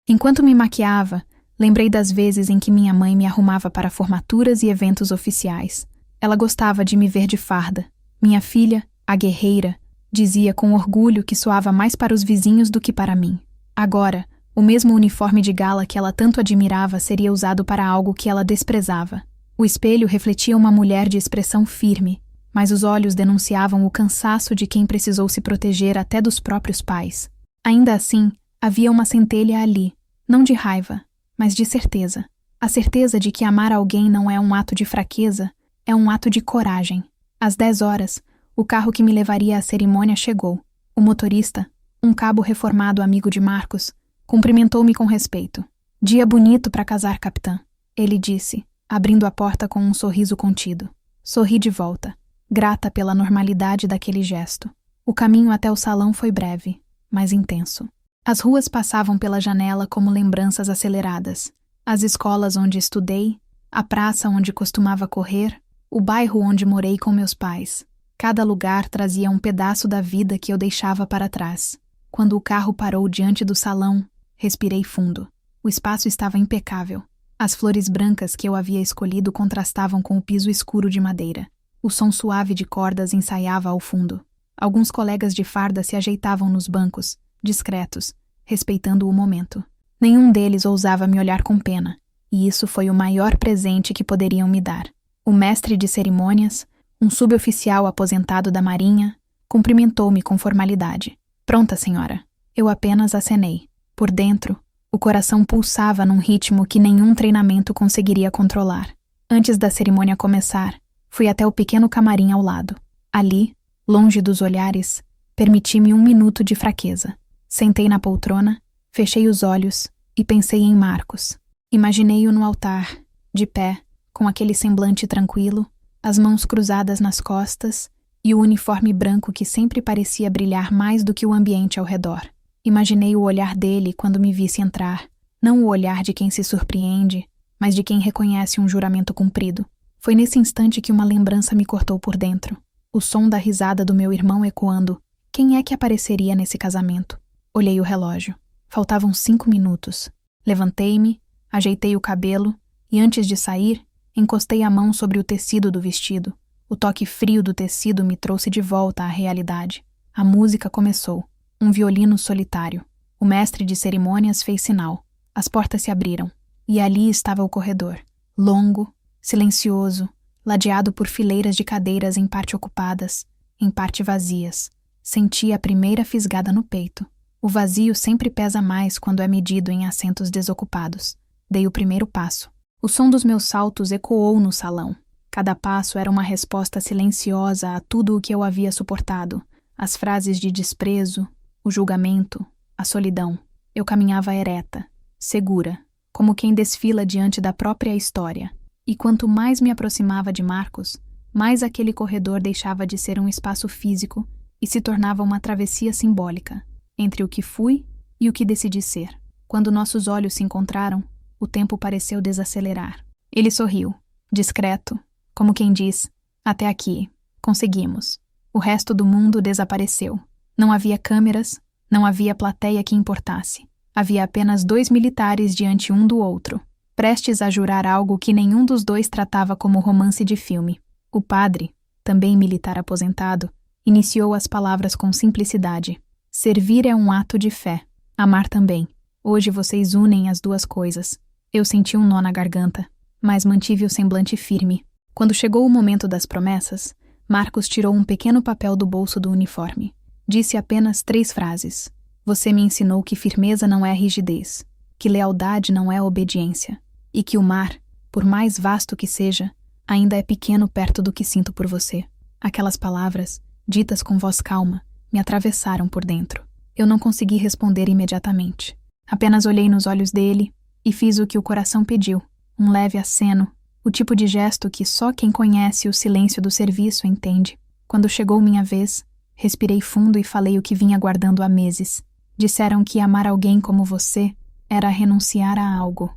Enquanto me maquiava, lembrei das vezes em que minha mãe me arrumava para formaturas e eventos oficiais. Ela gostava de me ver de farda. Minha filha, a guerreira, dizia com orgulho que soava mais para os vizinhos do que para mim. Agora, o mesmo uniforme de gala que ela tanto admirava seria usado para algo que ela desprezava. O espelho refletia uma mulher de expressão firme, mas os olhos denunciavam o cansaço de quem precisou se proteger até dos próprios pais. Ainda assim, havia uma centelha ali, não de raiva, mas de certeza. A certeza de que amar alguém não é um ato de fraqueza, é um ato de coragem. Às 10 horas, o carro que me levaria à cerimônia chegou. O motorista, um cabo reformado amigo de Marcos, cumprimentou-me com respeito. "Dia bonito para casar, capitã", ele disse, abrindo a porta com um sorriso contido. Sorri de volta, grata pela normalidade daquele gesto. O caminho até o salão foi breve, mas intenso. As ruas passavam pela janela como lembranças aceleradas. As escolas onde estudei, a praça onde costumava correr, o bairro onde morei com meus pais. Cada lugar trazia um pedaço da vida que eu deixava para trás. Quando o carro parou diante do salão, respirei fundo. O espaço estava impecável. As flores brancas que eu havia escolhido contrastavam com o piso escuro de madeira. O som suave de cordas ensaiava ao fundo. Alguns colegas de farda se ajeitavam nos bancos, discretos, respeitando o momento. Nenhum deles ousava me olhar com pena, e isso foi o maior presente que poderiam me dar. O mestre de cerimônias, um suboficial aposentado da Marinha, cumprimentou-me com formalidade. "Pronta, senhora." Eu apenas acenei. Por dentro, o coração pulsava num ritmo que nenhum treinamento conseguiria controlar. Antes da cerimônia começar, fui até o pequeno camarim ao lado. Ali, longe dos olhares, permiti-me 1 minuto de fraqueza. Sentei na poltrona, fechei os olhos e pensei em Marcos. Imaginei-o no altar, de pé, com aquele semblante tranquilo, as mãos cruzadas nas costas e o uniforme branco que sempre parecia brilhar mais do que o ambiente ao redor. Imaginei o olhar dele quando me visse entrar, não o olhar de quem se surpreende, mas de quem reconhece um juramento cumprido. Foi nesse instante que uma lembrança me cortou por dentro. O som da risada do meu irmão ecoando. Quem é que apareceria nesse casamento? Olhei o relógio. Faltavam 5 minutos. Levantei-me, ajeitei o cabelo e, antes de sair, encostei a mão sobre o tecido do vestido. O toque frio do tecido me trouxe de volta à realidade. A música começou. Um violino solitário. O mestre de cerimônias fez sinal. As portas se abriram. E ali estava o corredor. Longo, silencioso, ladeado por fileiras de cadeiras em parte ocupadas, em parte vazias. Senti a primeira fisgada no peito. O vazio sempre pesa mais quando é medido em assentos desocupados. Dei o primeiro passo. O som dos meus saltos ecoou no salão. Cada passo era uma resposta silenciosa a tudo o que eu havia suportado. As frases de desprezo, o julgamento, a solidão. Eu caminhava ereta, segura, como quem desfila diante da própria história. E quanto mais me aproximava de Marcos, mais aquele corredor deixava de ser um espaço físico e se tornava uma travessia simbólica entre o que fui e o que decidi ser. Quando nossos olhos se encontraram, o tempo pareceu desacelerar. Ele sorriu, discreto, como quem diz: "Até aqui, conseguimos." O resto do mundo desapareceu. Não havia câmeras, não havia plateia que importasse. Havia apenas 2 militares diante um do outro, prestes a jurar algo que nenhum dos dois tratava como romance de filme. O padre, também militar aposentado, iniciou as palavras com simplicidade. "Servir é um ato de fé. Amar também. Hoje vocês unem as duas coisas." Eu senti um nó na garganta, mas mantive o semblante firme. Quando chegou o momento das promessas, Marcos tirou um pequeno papel do bolso do uniforme. Disse apenas 3 frases. Você me ensinou que firmeza não é rigidez, que lealdade não é obediência, e que o mar, por mais vasto que seja, ainda é pequeno perto do que sinto por você. Aquelas palavras, ditas com voz calma, me atravessaram por dentro. Eu não consegui responder imediatamente. Apenas olhei nos olhos dele e fiz o que o coração pediu, um leve aceno, o tipo de gesto que só quem conhece o silêncio do serviço entende. Quando chegou minha vez, respirei fundo e falei o que vinha guardando há meses. Disseram que amar alguém como você era renunciar a algo.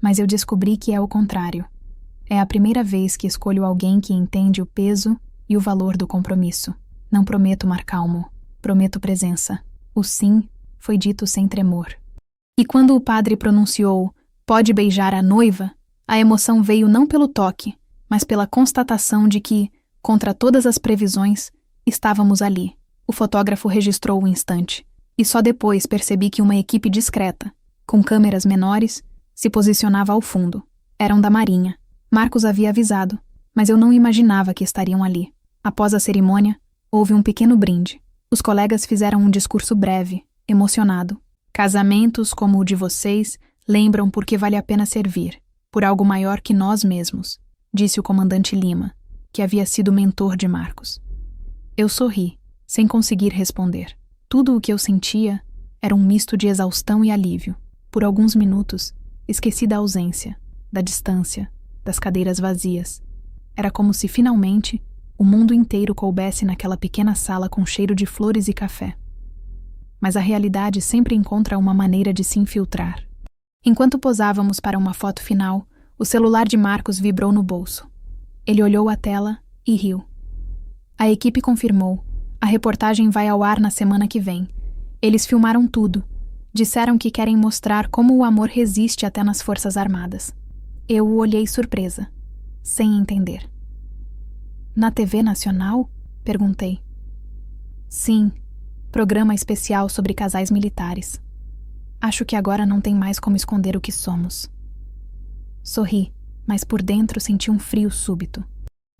Mas eu descobri que é o contrário. É a primeira vez que escolho alguém que entende o peso e o valor do compromisso. Não prometo mar calmo, prometo presença. O sim foi dito sem tremor. E quando o padre pronunciou "pode beijar a noiva", a emoção veio não pelo toque, mas pela constatação de que, contra todas as previsões, estávamos ali. O fotógrafo registrou o instante, e só depois percebi que uma equipe discreta, com câmeras menores, se posicionava ao fundo. Eram da Marinha. Marcos havia avisado, mas eu não imaginava que estariam ali. Após a cerimônia, houve um pequeno brinde. Os colegas fizeram um discurso breve, emocionado. Casamentos como o de vocês lembram por que vale a pena servir, por algo maior que nós mesmos, disse o comandante Lima, que havia sido mentor de Marcos. Eu sorri, sem conseguir responder. Tudo o que eu sentia era um misto de exaustão e alívio. Por alguns minutos, esqueci da ausência, da distância, das cadeiras vazias. Era como se, finalmente, o mundo inteiro coubesse naquela pequena sala com cheiro de flores e café. Mas a realidade sempre encontra uma maneira de se infiltrar. Enquanto posávamos para uma foto final, o celular de Marcos vibrou no bolso. Ele olhou a tela e riu. A equipe confirmou. A reportagem vai ao ar na semana que vem. Eles filmaram tudo. Disseram que querem mostrar como o amor resiste até nas Forças Armadas. Eu o olhei surpresa, sem entender. Na TV Nacional? Perguntei. Sim, programa especial sobre casais militares. Acho que agora não tem mais como esconder o que somos. Sorri, mas por dentro senti um frio súbito.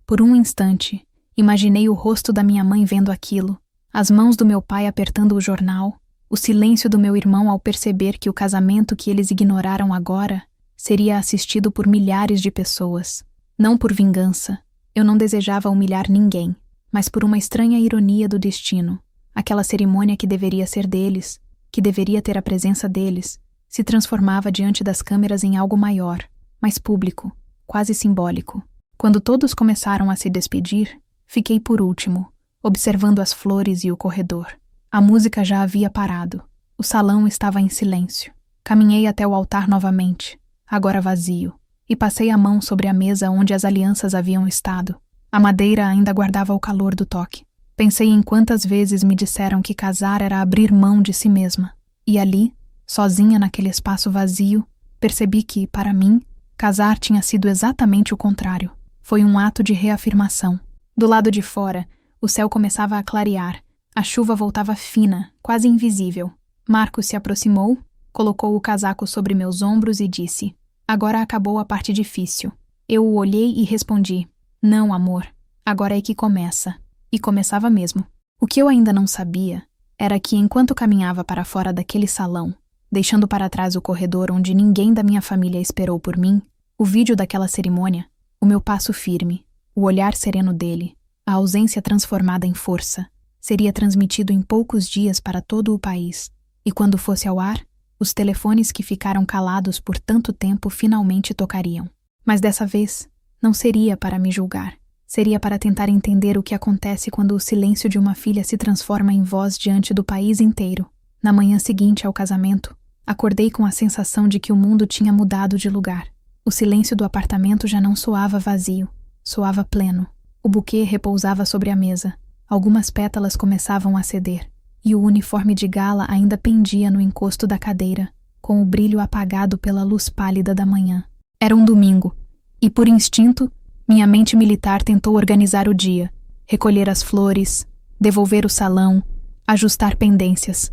Por um instante, imaginei o rosto da minha mãe vendo aquilo, as mãos do meu pai apertando o jornal, o silêncio do meu irmão ao perceber que o casamento que eles ignoraram agora seria assistido por milhares de pessoas. Não por vingança, eu não desejava humilhar ninguém, mas por uma estranha ironia do destino. Aquela cerimônia que deveria ser deles, que deveria ter a presença deles, se transformava diante das câmeras em algo maior, mais público, quase simbólico. Quando todos começaram a se despedir, fiquei por último, observando as flores e o corredor. A música já havia parado. O salão estava em silêncio. Caminhei até o altar novamente, agora vazio, e passei a mão sobre a mesa onde as alianças haviam estado. A madeira ainda guardava o calor do toque. Pensei em quantas vezes me disseram que casar era abrir mão de si mesma. E ali, sozinha naquele espaço vazio, percebi que, para mim, casar tinha sido exatamente o contrário. Foi um ato de reafirmação. Do lado de fora, o céu começava a clarear. A chuva voltava fina, quase invisível. Marcos se aproximou, colocou o casaco sobre meus ombros e disse: "Agora acabou a parte difícil." Eu o olhei e respondi: "Não, amor. Agora é que começa." E começava mesmo. O que eu ainda não sabia era que, enquanto caminhava para fora daquele salão, deixando para trás o corredor onde ninguém da minha família esperou por mim, o vídeo daquela cerimônia, o meu passo firme, o olhar sereno dele, a ausência transformada em força, seria transmitido em poucos dias para todo o país. E quando fosse ao ar, os telefones que ficaram calados por tanto tempo finalmente tocariam. Mas dessa vez, não seria para me julgar. Seria para tentar entender o que acontece quando o silêncio de uma filha se transforma em voz diante do país inteiro. Na manhã seguinte ao casamento, acordei com a sensação de que o mundo tinha mudado de lugar. O silêncio do apartamento já não soava vazio, soava pleno. O buquê repousava sobre a mesa. Algumas pétalas começavam a ceder, e o uniforme de gala ainda pendia no encosto da cadeira, com o brilho apagado pela luz pálida da manhã. Era um domingo, e por instinto, minha mente militar tentou organizar o dia, recolher as flores, devolver o salão, ajustar pendências.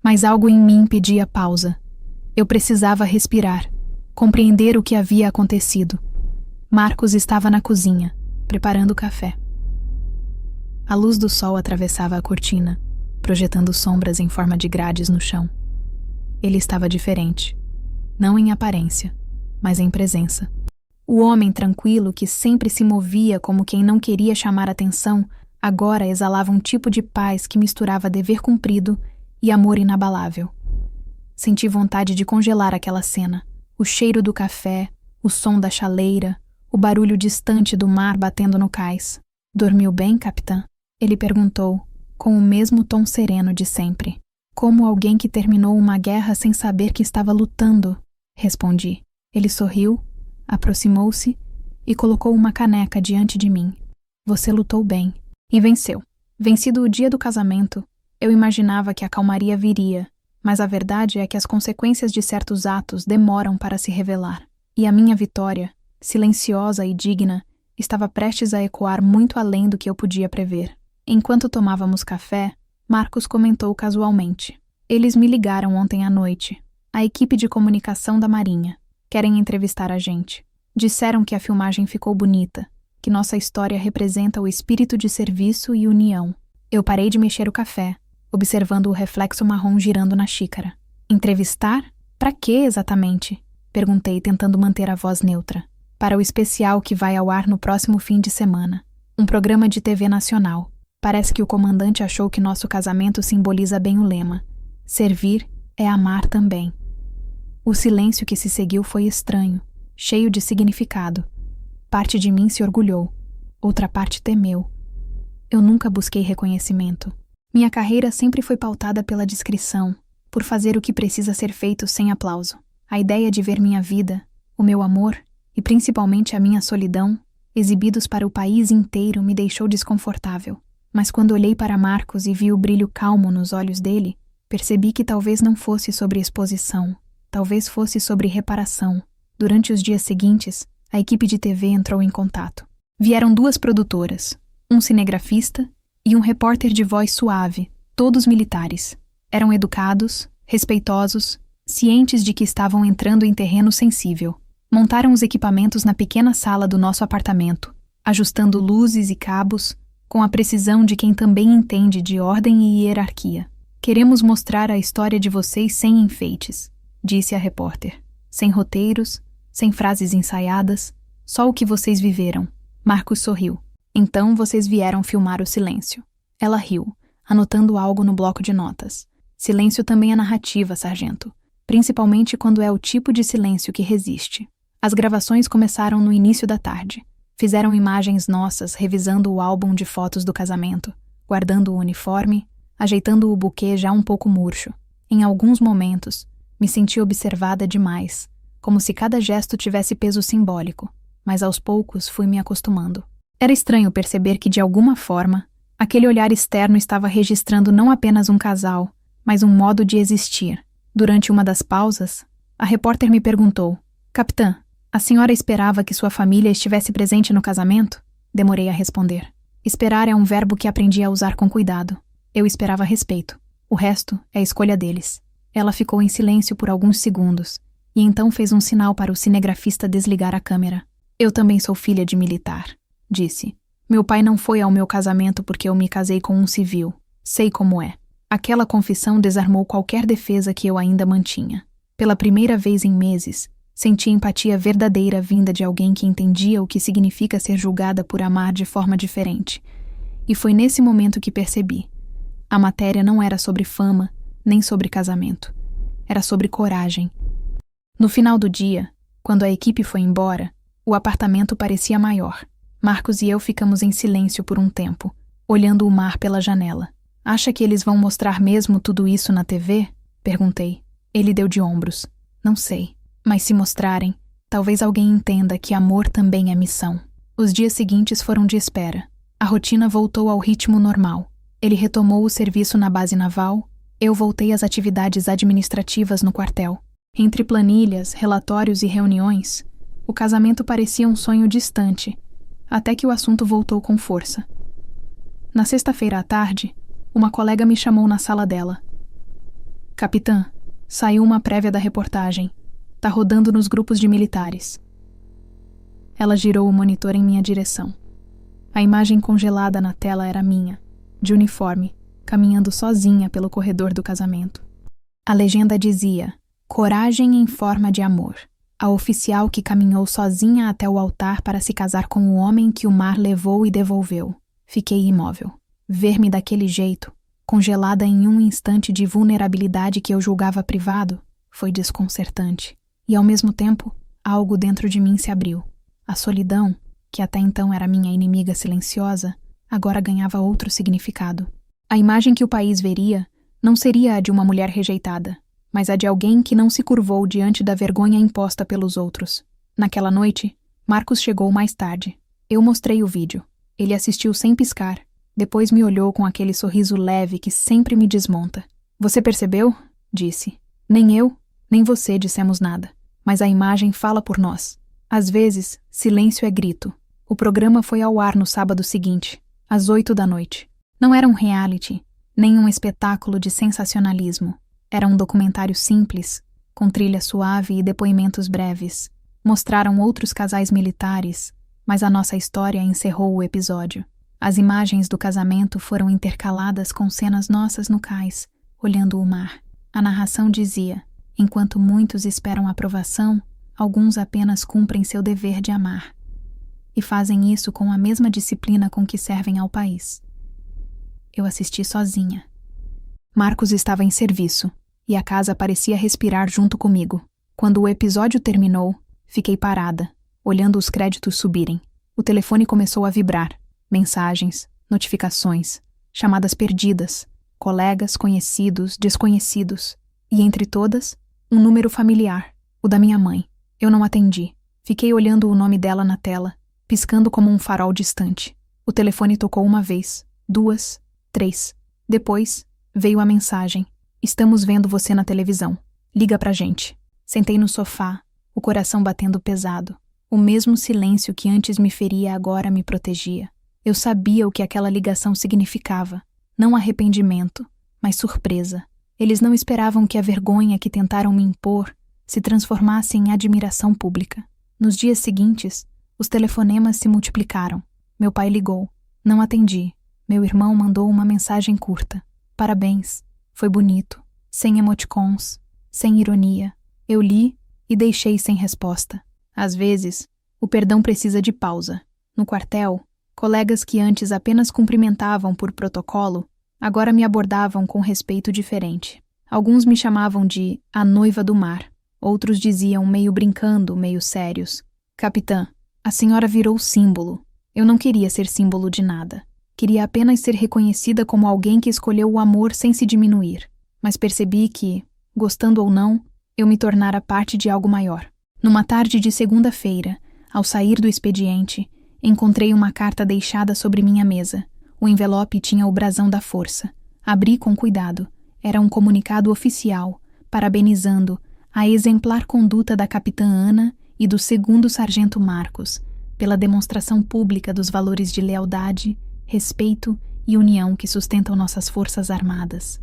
Mas algo em mim pedia pausa. Eu precisava respirar, compreender o que havia acontecido. Marcos estava na cozinha, preparando o café. A luz do sol atravessava a cortina, projetando sombras em forma de grades no chão. Ele estava diferente, não em aparência, mas em presença. O homem tranquilo que sempre se movia como quem não queria chamar atenção, agora exalava um tipo de paz que misturava dever cumprido e amor inabalável. Senti vontade de congelar aquela cena, o cheiro do café, o som da chaleira, o barulho distante do mar batendo no cais. "Dormiu bem, capitã?" Ele perguntou, com o mesmo tom sereno de sempre. "Como alguém que terminou uma guerra sem saber que estava lutando", respondi. Ele sorriu, aproximou-se e colocou uma caneca diante de mim. "Você lutou bem e venceu." Vencido o dia do casamento, eu imaginava que a calmaria viria, mas a verdade é que as consequências de certos atos demoram para se revelar. E a minha vitória, silenciosa e digna, estava prestes a ecoar muito além do que eu podia prever. Enquanto tomávamos café, Marcos comentou casualmente: "Eles me ligaram ontem à noite. A equipe de comunicação da Marinha. Querem entrevistar a gente. Disseram que a filmagem ficou bonita, que nossa história representa o espírito de serviço e união." Eu parei de mexer o café, observando o reflexo marrom girando na xícara. "Entrevistar? Para quê exatamente?" perguntei, tentando manter a voz neutra. "Para o especial que vai ao ar no próximo fim de semana. Um programa de TV nacional. Parece que o comandante achou que nosso casamento simboliza bem o lema: servir é amar também." O silêncio que se seguiu foi estranho, cheio de significado. Parte de mim se orgulhou, outra parte temeu. Eu nunca busquei reconhecimento. Minha carreira sempre foi pautada pela discrição, por fazer o que precisa ser feito sem aplauso. A ideia de ver minha vida, o meu amor e principalmente a minha solidão, exibidos para o país inteiro, me deixou desconfortável. Mas quando olhei para Marcos e vi o brilho calmo nos olhos dele, percebi que talvez não fosse sobre exposição, talvez fosse sobre reparação. Durante os dias seguintes, a equipe de TV entrou em contato. Vieram 2 produtoras, um cinegrafista e um repórter de voz suave, todos militares. Eram educados, respeitosos, cientes de que estavam entrando em terreno sensível. Montaram os equipamentos na pequena sala do nosso apartamento, ajustando luzes e cabos, com a precisão de quem também entende de ordem e hierarquia. "Queremos mostrar a história de vocês sem enfeites", disse a repórter. "Sem roteiros, sem frases ensaiadas, só o que vocês viveram." Marcos sorriu. "Então vocês vieram filmar o silêncio." Ela riu, anotando algo no bloco de notas. "Silêncio também é narrativa, sargento. Principalmente quando é o tipo de silêncio que resiste." As gravações começaram no início da tarde. Fizeram imagens nossas revisando o álbum de fotos do casamento, guardando o uniforme, ajeitando o buquê já um pouco murcho. Em alguns momentos, me senti observada demais, como se cada gesto tivesse peso simbólico, mas aos poucos fui me acostumando. Era estranho perceber que, de alguma forma, aquele olhar externo estava registrando não apenas um casal, mas um modo de existir. Durante uma das pausas, a repórter me perguntou: "Capitã, a senhora esperava que sua família estivesse presente no casamento?" Demorei a responder. Esperar é um verbo que aprendi a usar com cuidado. Eu esperava respeito. O resto é escolha deles. Ela ficou em silêncio por alguns segundos, e então fez um sinal para o cinegrafista desligar a câmera. "Eu também sou filha de militar", disse. "Meu pai não foi ao meu casamento porque eu me casei com um civil. Sei como é." Aquela confissão desarmou qualquer defesa que eu ainda mantinha. Pela primeira vez em meses, senti empatia verdadeira vinda de alguém que entendia o que significa ser julgada por amar de forma diferente. E foi nesse momento que percebi. A matéria não era sobre fama, nem sobre casamento. Era sobre coragem. No final do dia, quando a equipe foi embora, o apartamento parecia maior. Marcos e eu ficamos em silêncio por um tempo, olhando o mar pela janela. "Acha que eles vão mostrar mesmo tudo isso na TV?" perguntei. Ele deu de ombros. "Não sei. Mas se mostrarem, talvez alguém entenda que amor também é missão." Os dias seguintes foram de espera. A rotina voltou ao ritmo normal. Ele retomou o serviço na base naval, eu voltei às atividades administrativas no quartel. Entre planilhas, relatórios e reuniões, o casamento parecia um sonho distante, até que o assunto voltou com força. Na sexta-feira à tarde, uma colega me chamou na sala dela. "Capitã, saiu uma prévia da reportagem. Tá rodando nos grupos de militares." Ela girou o monitor em minha direção. A imagem congelada na tela era minha, de uniforme, caminhando sozinha pelo corredor do casamento. A legenda dizia: "Coragem em forma de amor. A oficial que caminhou sozinha até o altar para se casar com o homem que o mar levou e devolveu." Fiquei imóvel. Ver-me daquele jeito, congelada em um instante de vulnerabilidade que eu julgava privado, foi desconcertante. E ao mesmo tempo, algo dentro de mim se abriu. A solidão, que até então era minha inimiga silenciosa, agora ganhava outro significado. A imagem que o país veria não seria a de uma mulher rejeitada, mas a de alguém que não se curvou diante da vergonha imposta pelos outros. Naquela noite, Marcos chegou mais tarde. Eu mostrei o vídeo. Ele assistiu sem piscar. Depois me olhou com aquele sorriso leve que sempre me desmonta. "Você percebeu?" disse. "Nem eu, nem você dissemos nada. Mas a imagem fala por nós. Às vezes, silêncio é grito." O programa foi ao ar no sábado seguinte, às 8 da noite. Não era um reality, nem um espetáculo de sensacionalismo. Era um documentário simples, com trilha suave e depoimentos breves. Mostraram outros casais militares, mas a nossa história encerrou o episódio. As imagens do casamento foram intercaladas com cenas nossas no cais, olhando o mar. A narração dizia: "Enquanto muitos esperam aprovação, alguns apenas cumprem seu dever de amar. E fazem isso com a mesma disciplina com que servem ao país." Eu assisti sozinha. Marcos estava em serviço, e a casa parecia respirar junto comigo. Quando o episódio terminou, fiquei parada, olhando os créditos subirem. O telefone começou a vibrar. Mensagens, notificações, chamadas perdidas, colegas, conhecidos, desconhecidos. E entre todas, um número familiar, o da minha mãe. Eu não atendi. Fiquei olhando o nome dela na tela, piscando como um farol distante. O telefone tocou uma vez, 2, 3. Depois, veio a mensagem: "Estamos vendo você na televisão. Liga pra gente." Sentei no sofá, o coração batendo pesado. O mesmo silêncio que antes me feria agora me protegia. Eu sabia o que aquela ligação significava. Não arrependimento, mas surpresa. Eles não esperavam que a vergonha que tentaram me impor se transformasse em admiração pública. Nos dias seguintes, os telefonemas se multiplicaram. Meu pai ligou. Não atendi. Meu irmão mandou uma mensagem curta: "Parabéns. Foi bonito." Sem emoticons, sem ironia. Eu li e deixei sem resposta. Às vezes, o perdão precisa de pausa. No quartel, colegas que antes apenas cumprimentavam por protocolo, agora me abordavam com respeito diferente. Alguns me chamavam de "a noiva do mar." Outros diziam, meio brincando, meio sérios: "Capitã, a senhora virou símbolo." Eu não queria ser símbolo de nada. Queria apenas ser reconhecida como alguém que escolheu o amor sem se diminuir. Mas percebi que, gostando ou não, eu me tornara parte de algo maior. Numa tarde de segunda-feira, ao sair do expediente, encontrei uma carta deixada sobre minha mesa. O envelope tinha o brasão da força. Abri com cuidado. Era um comunicado oficial, parabenizando a exemplar conduta da capitã Ana e do 2º sargento Marcos, pela demonstração pública dos valores de lealdade, respeito e união que sustentam nossas forças armadas.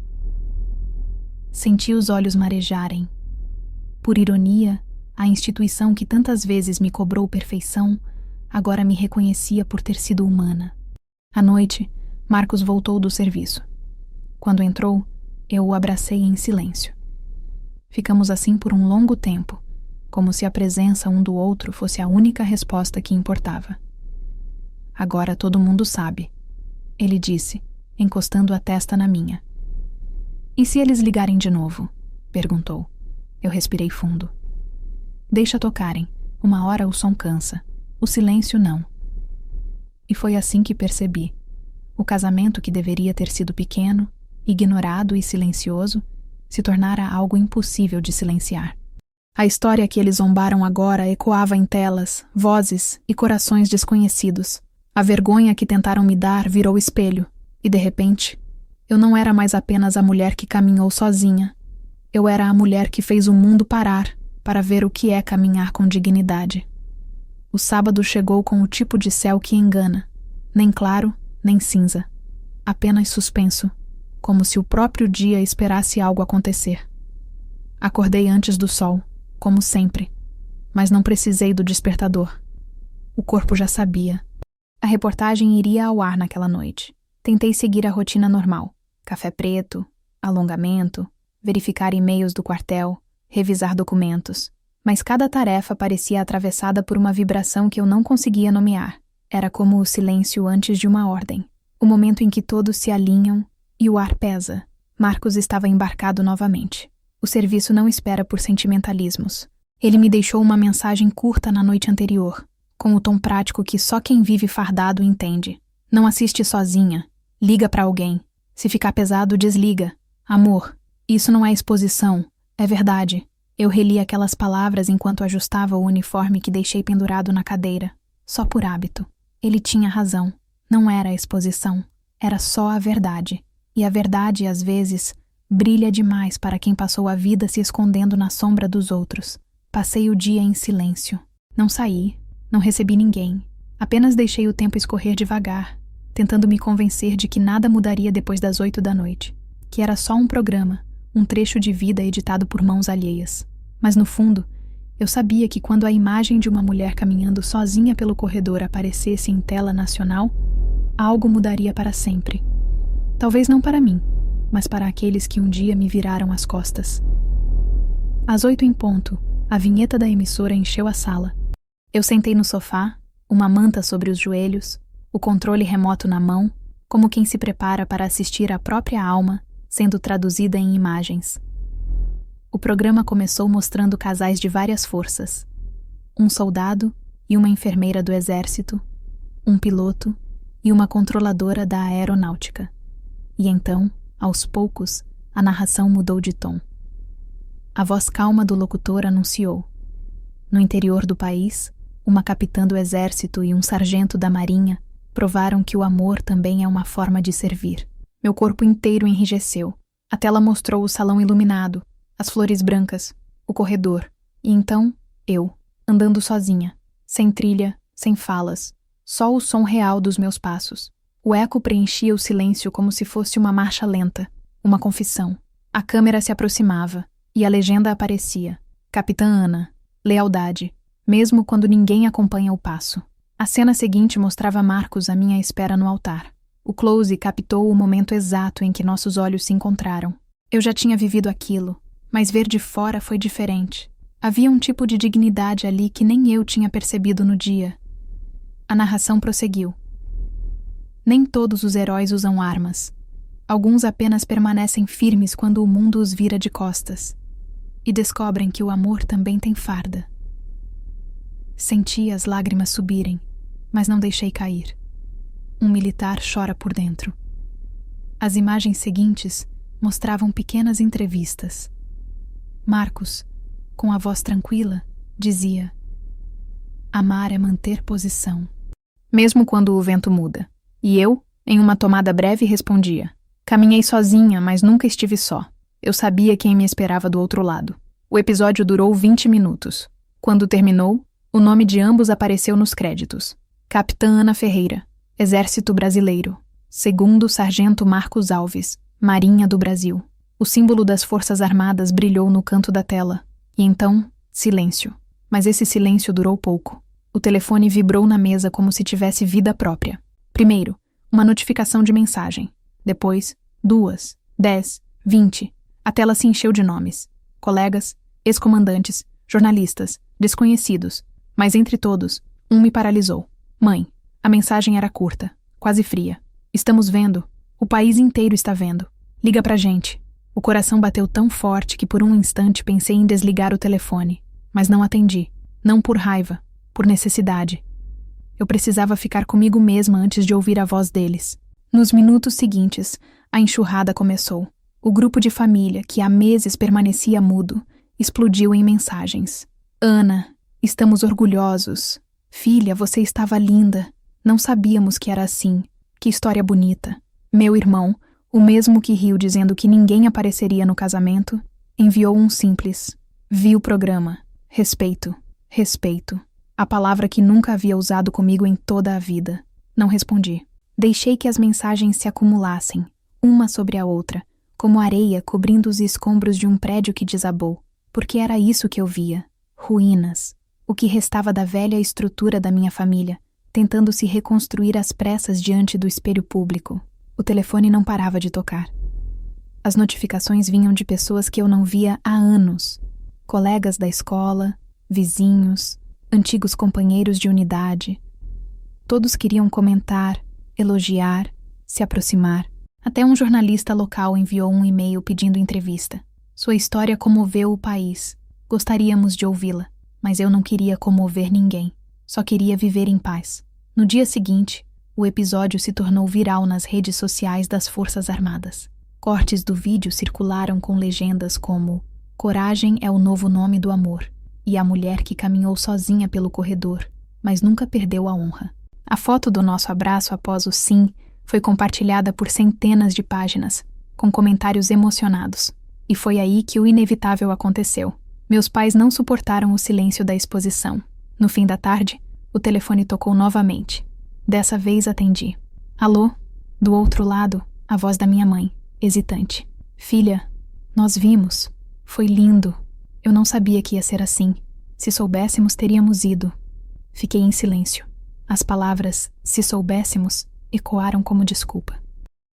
Senti os olhos marejarem. Por ironia, a instituição que tantas vezes me cobrou perfeição, agora me reconhecia por ter sido humana. À noite, Marcos voltou do serviço. Quando entrou, eu o abracei em silêncio. Ficamos assim por um longo tempo, como se a presença um do outro fosse a única resposta que importava. "Agora todo mundo sabe", ele disse, encostando a testa na minha. "E se eles ligarem de novo?" perguntou. Eu respirei fundo. "Deixa tocarem. Uma hora o som cansa. O silêncio não." E foi assim que percebi. O casamento que deveria ter sido pequeno, ignorado e silencioso, se tornara algo impossível de silenciar. A história que eles zombaram agora ecoava em telas, vozes e corações desconhecidos. A vergonha que tentaram me dar virou espelho, e de repente, eu não era mais apenas a mulher que caminhou sozinha. Eu era a mulher que fez o mundo parar para ver o que é caminhar com dignidade. O sábado chegou com o tipo de céu que engana, nem claro, nem cinza, apenas suspenso, como se o próprio dia esperasse algo acontecer. Acordei antes do sol, como sempre, mas não precisei do despertador. O corpo já sabia. A reportagem iria ao ar naquela noite. Tentei seguir a rotina normal. Café preto, alongamento, verificar e-mails do quartel, revisar documentos. Mas cada tarefa parecia atravessada por uma vibração que eu não conseguia nomear. Era como o silêncio antes de uma ordem. O momento em que todos se alinham e o ar pesa. Marcos estava embarcado novamente. O serviço não espera por sentimentalismos. Ele me deixou uma mensagem curta na noite anterior, com o tom prático que só quem vive fardado entende. Não assiste sozinha. Liga pra alguém. Se ficar pesado, desliga. Amor, isso não é exposição. É verdade. Eu reli aquelas palavras enquanto ajustava o uniforme que deixei pendurado na cadeira. Só por hábito. Ele tinha razão. Não era exposição. Era só a verdade. E a verdade, às vezes, brilha demais para quem passou a vida se escondendo na sombra dos outros. Passei o dia em silêncio. Não saí. Não recebi ninguém. Apenas deixei o tempo escorrer devagar, tentando me convencer de que nada mudaria depois das 8 da noite. Que era só um programa, um trecho de vida editado por mãos alheias. Mas no fundo, eu sabia que quando a imagem de uma mulher caminhando sozinha pelo corredor aparecesse em tela nacional, algo mudaria para sempre. Talvez não para mim, mas para aqueles que um dia me viraram as costas. Às 8 em ponto, a vinheta da emissora encheu a sala. Eu sentei no sofá, uma manta sobre os joelhos, o controle remoto na mão, como quem se prepara para assistir à própria alma sendo traduzida em imagens. O programa começou mostrando casais de várias forças. Um soldado e uma enfermeira do exército, um piloto e uma controladora da aeronáutica. E então, aos poucos, a narração mudou de tom. A voz calma do locutor anunciou. No interior do país, uma capitã do exército e um sargento da marinha provaram que o amor também é uma forma de servir. Meu corpo inteiro enrijeceu. A tela mostrou o salão iluminado, as flores brancas, o corredor. E então, eu, andando sozinha, sem trilha, sem falas, só o som real dos meus passos. O eco preenchia o silêncio como se fosse uma marcha lenta, uma confissão. A câmera se aproximava e a legenda aparecia. Capitã Ana, lealdade, mesmo quando ninguém acompanha o passo. A cena seguinte mostrava Marcos à minha espera no altar. O close captou o momento exato em que nossos olhos se encontraram. Eu já tinha vivido aquilo, mas ver de fora foi diferente. Havia um tipo de dignidade ali que nem eu tinha percebido no dia. A narração prosseguiu. Nem todos os heróis usam armas. Alguns apenas permanecem firmes quando o mundo os vira de costas. E descobrem que o amor também tem farda. Senti as lágrimas subirem, mas não deixei cair. Um militar chora por dentro. As imagens seguintes mostravam pequenas entrevistas. Marcos, com a voz tranquila, dizia: amar é manter posição, mesmo quando o vento muda. E eu, em uma tomada breve, respondia: caminhei sozinha, mas nunca estive só. Eu sabia quem me esperava do outro lado. O episódio durou 20 minutos. Quando terminou, o nome de ambos apareceu nos créditos. Capitã Ana Ferreira, Exército Brasileiro. Segundo Sargento Marcos Alves, Marinha do Brasil. O símbolo das Forças Armadas brilhou no canto da tela. E então, silêncio. Mas esse silêncio durou pouco. O telefone vibrou na mesa como se tivesse vida própria. Primeiro, uma notificação de mensagem. Depois, 2, 10, 20. A tela se encheu de nomes. Colegas, ex-comandantes, jornalistas, desconhecidos. Mas entre todos, um me paralisou. Mãe. A mensagem era curta, quase fria. Estamos vendo. O país inteiro está vendo. Liga pra gente. O coração bateu tão forte que por um instante pensei em desligar o telefone. Mas não atendi. Não por raiva, por necessidade. Eu precisava ficar comigo mesma antes de ouvir a voz deles. Nos minutos seguintes, a enxurrada começou. O grupo de família, que há meses permanecia mudo, explodiu em mensagens. Ana, estamos orgulhosos. Filha, você estava linda. Não sabíamos que era assim. Que história bonita. Meu irmão, o mesmo que riu dizendo que ninguém apareceria no casamento, enviou um simples: vi o programa. Respeito. Respeito. A palavra que nunca havia usado comigo em toda a vida. Não respondi. Deixei que as mensagens se acumulassem, uma sobre a outra, como areia cobrindo os escombros de um prédio que desabou, porque era isso que eu via. Ruínas. o que restava da velha estrutura da minha família, tentando se reconstruir às pressas diante do espelho público. O telefone não parava de tocar. As notificações vinham de pessoas que eu não via há anos. Colegas da escola, vizinhos, antigos companheiros de unidade. Todos queriam comentar, elogiar, se aproximar. Até um jornalista local enviou um e-mail pedindo entrevista. Sua história comoveu o país. Gostaríamos de ouvi-la, mas eu não queria comover ninguém. Só queria viver em paz. No dia seguinte, o episódio se tornou viral nas redes sociais das Forças Armadas. Cortes do vídeo circularam com legendas como "Coragem é o novo nome do amor" e "A mulher que caminhou sozinha pelo corredor, mas nunca perdeu a honra". A foto do nosso abraço após o sim foi compartilhada por centenas de páginas, com comentários emocionados. E foi aí que o inevitável aconteceu. Meus pais não suportaram o silêncio da exposição. No fim da tarde, o telefone tocou novamente. Dessa vez atendi. "Alô?" Do outro lado, a voz da minha mãe, hesitante. "Filha, nós vimos. Foi lindo. Eu não sabia que ia ser assim. Se soubéssemos, teríamos ido." Fiquei em silêncio. As palavras "se soubéssemos" ecoaram como desculpa.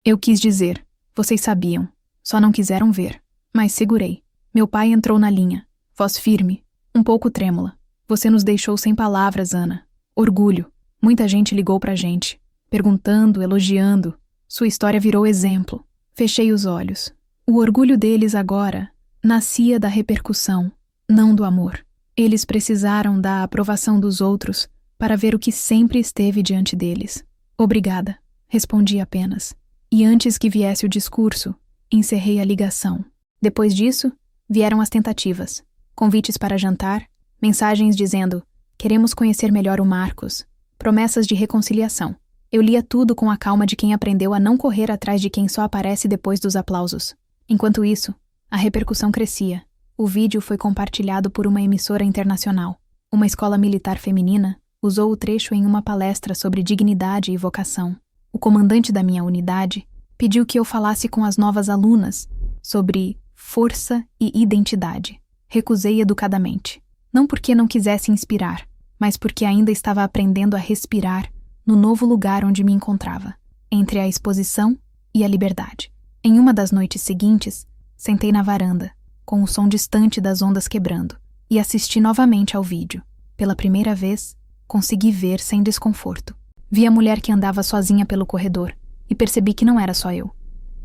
Eu quis dizer, vocês sabiam, só não quiseram ver. Mas segurei. Meu pai entrou na linha, voz firme, um pouco trêmula. "Você nos deixou sem palavras, Ana. Orgulho. Muita gente ligou pra gente, perguntando, elogiando. Sua história virou exemplo." Fechei os olhos. O orgulho deles agora nascia da repercussão, não do amor. Eles precisaram da aprovação dos outros para ver o que sempre esteve diante deles. "Obrigada", respondi apenas. E antes que viesse o discurso, encerrei a ligação. Depois disso, vieram as tentativas. Convites para jantar, mensagens dizendo "Queremos conhecer melhor o Marcos", promessas de reconciliação. Eu lia tudo com a calma de quem aprendeu a não correr atrás de quem só aparece depois dos aplausos. Enquanto isso, a repercussão crescia. O vídeo foi compartilhado por uma emissora internacional. Uma escola militar feminina usou o trecho em uma palestra sobre dignidade e vocação. O comandante da minha unidade pediu que eu falasse com as novas alunas sobre força e identidade. Recusei educadamente. Não porque não quisesse inspirar, mas porque ainda estava aprendendo a respirar no novo lugar onde me encontrava, entre a exposição e a liberdade. Em uma das noites seguintes, sentei na varanda, com o som distante das ondas quebrando, e assisti novamente ao vídeo. Pela primeira vez, consegui ver sem desconforto. Vi a mulher que andava sozinha pelo corredor e percebi que não era só eu.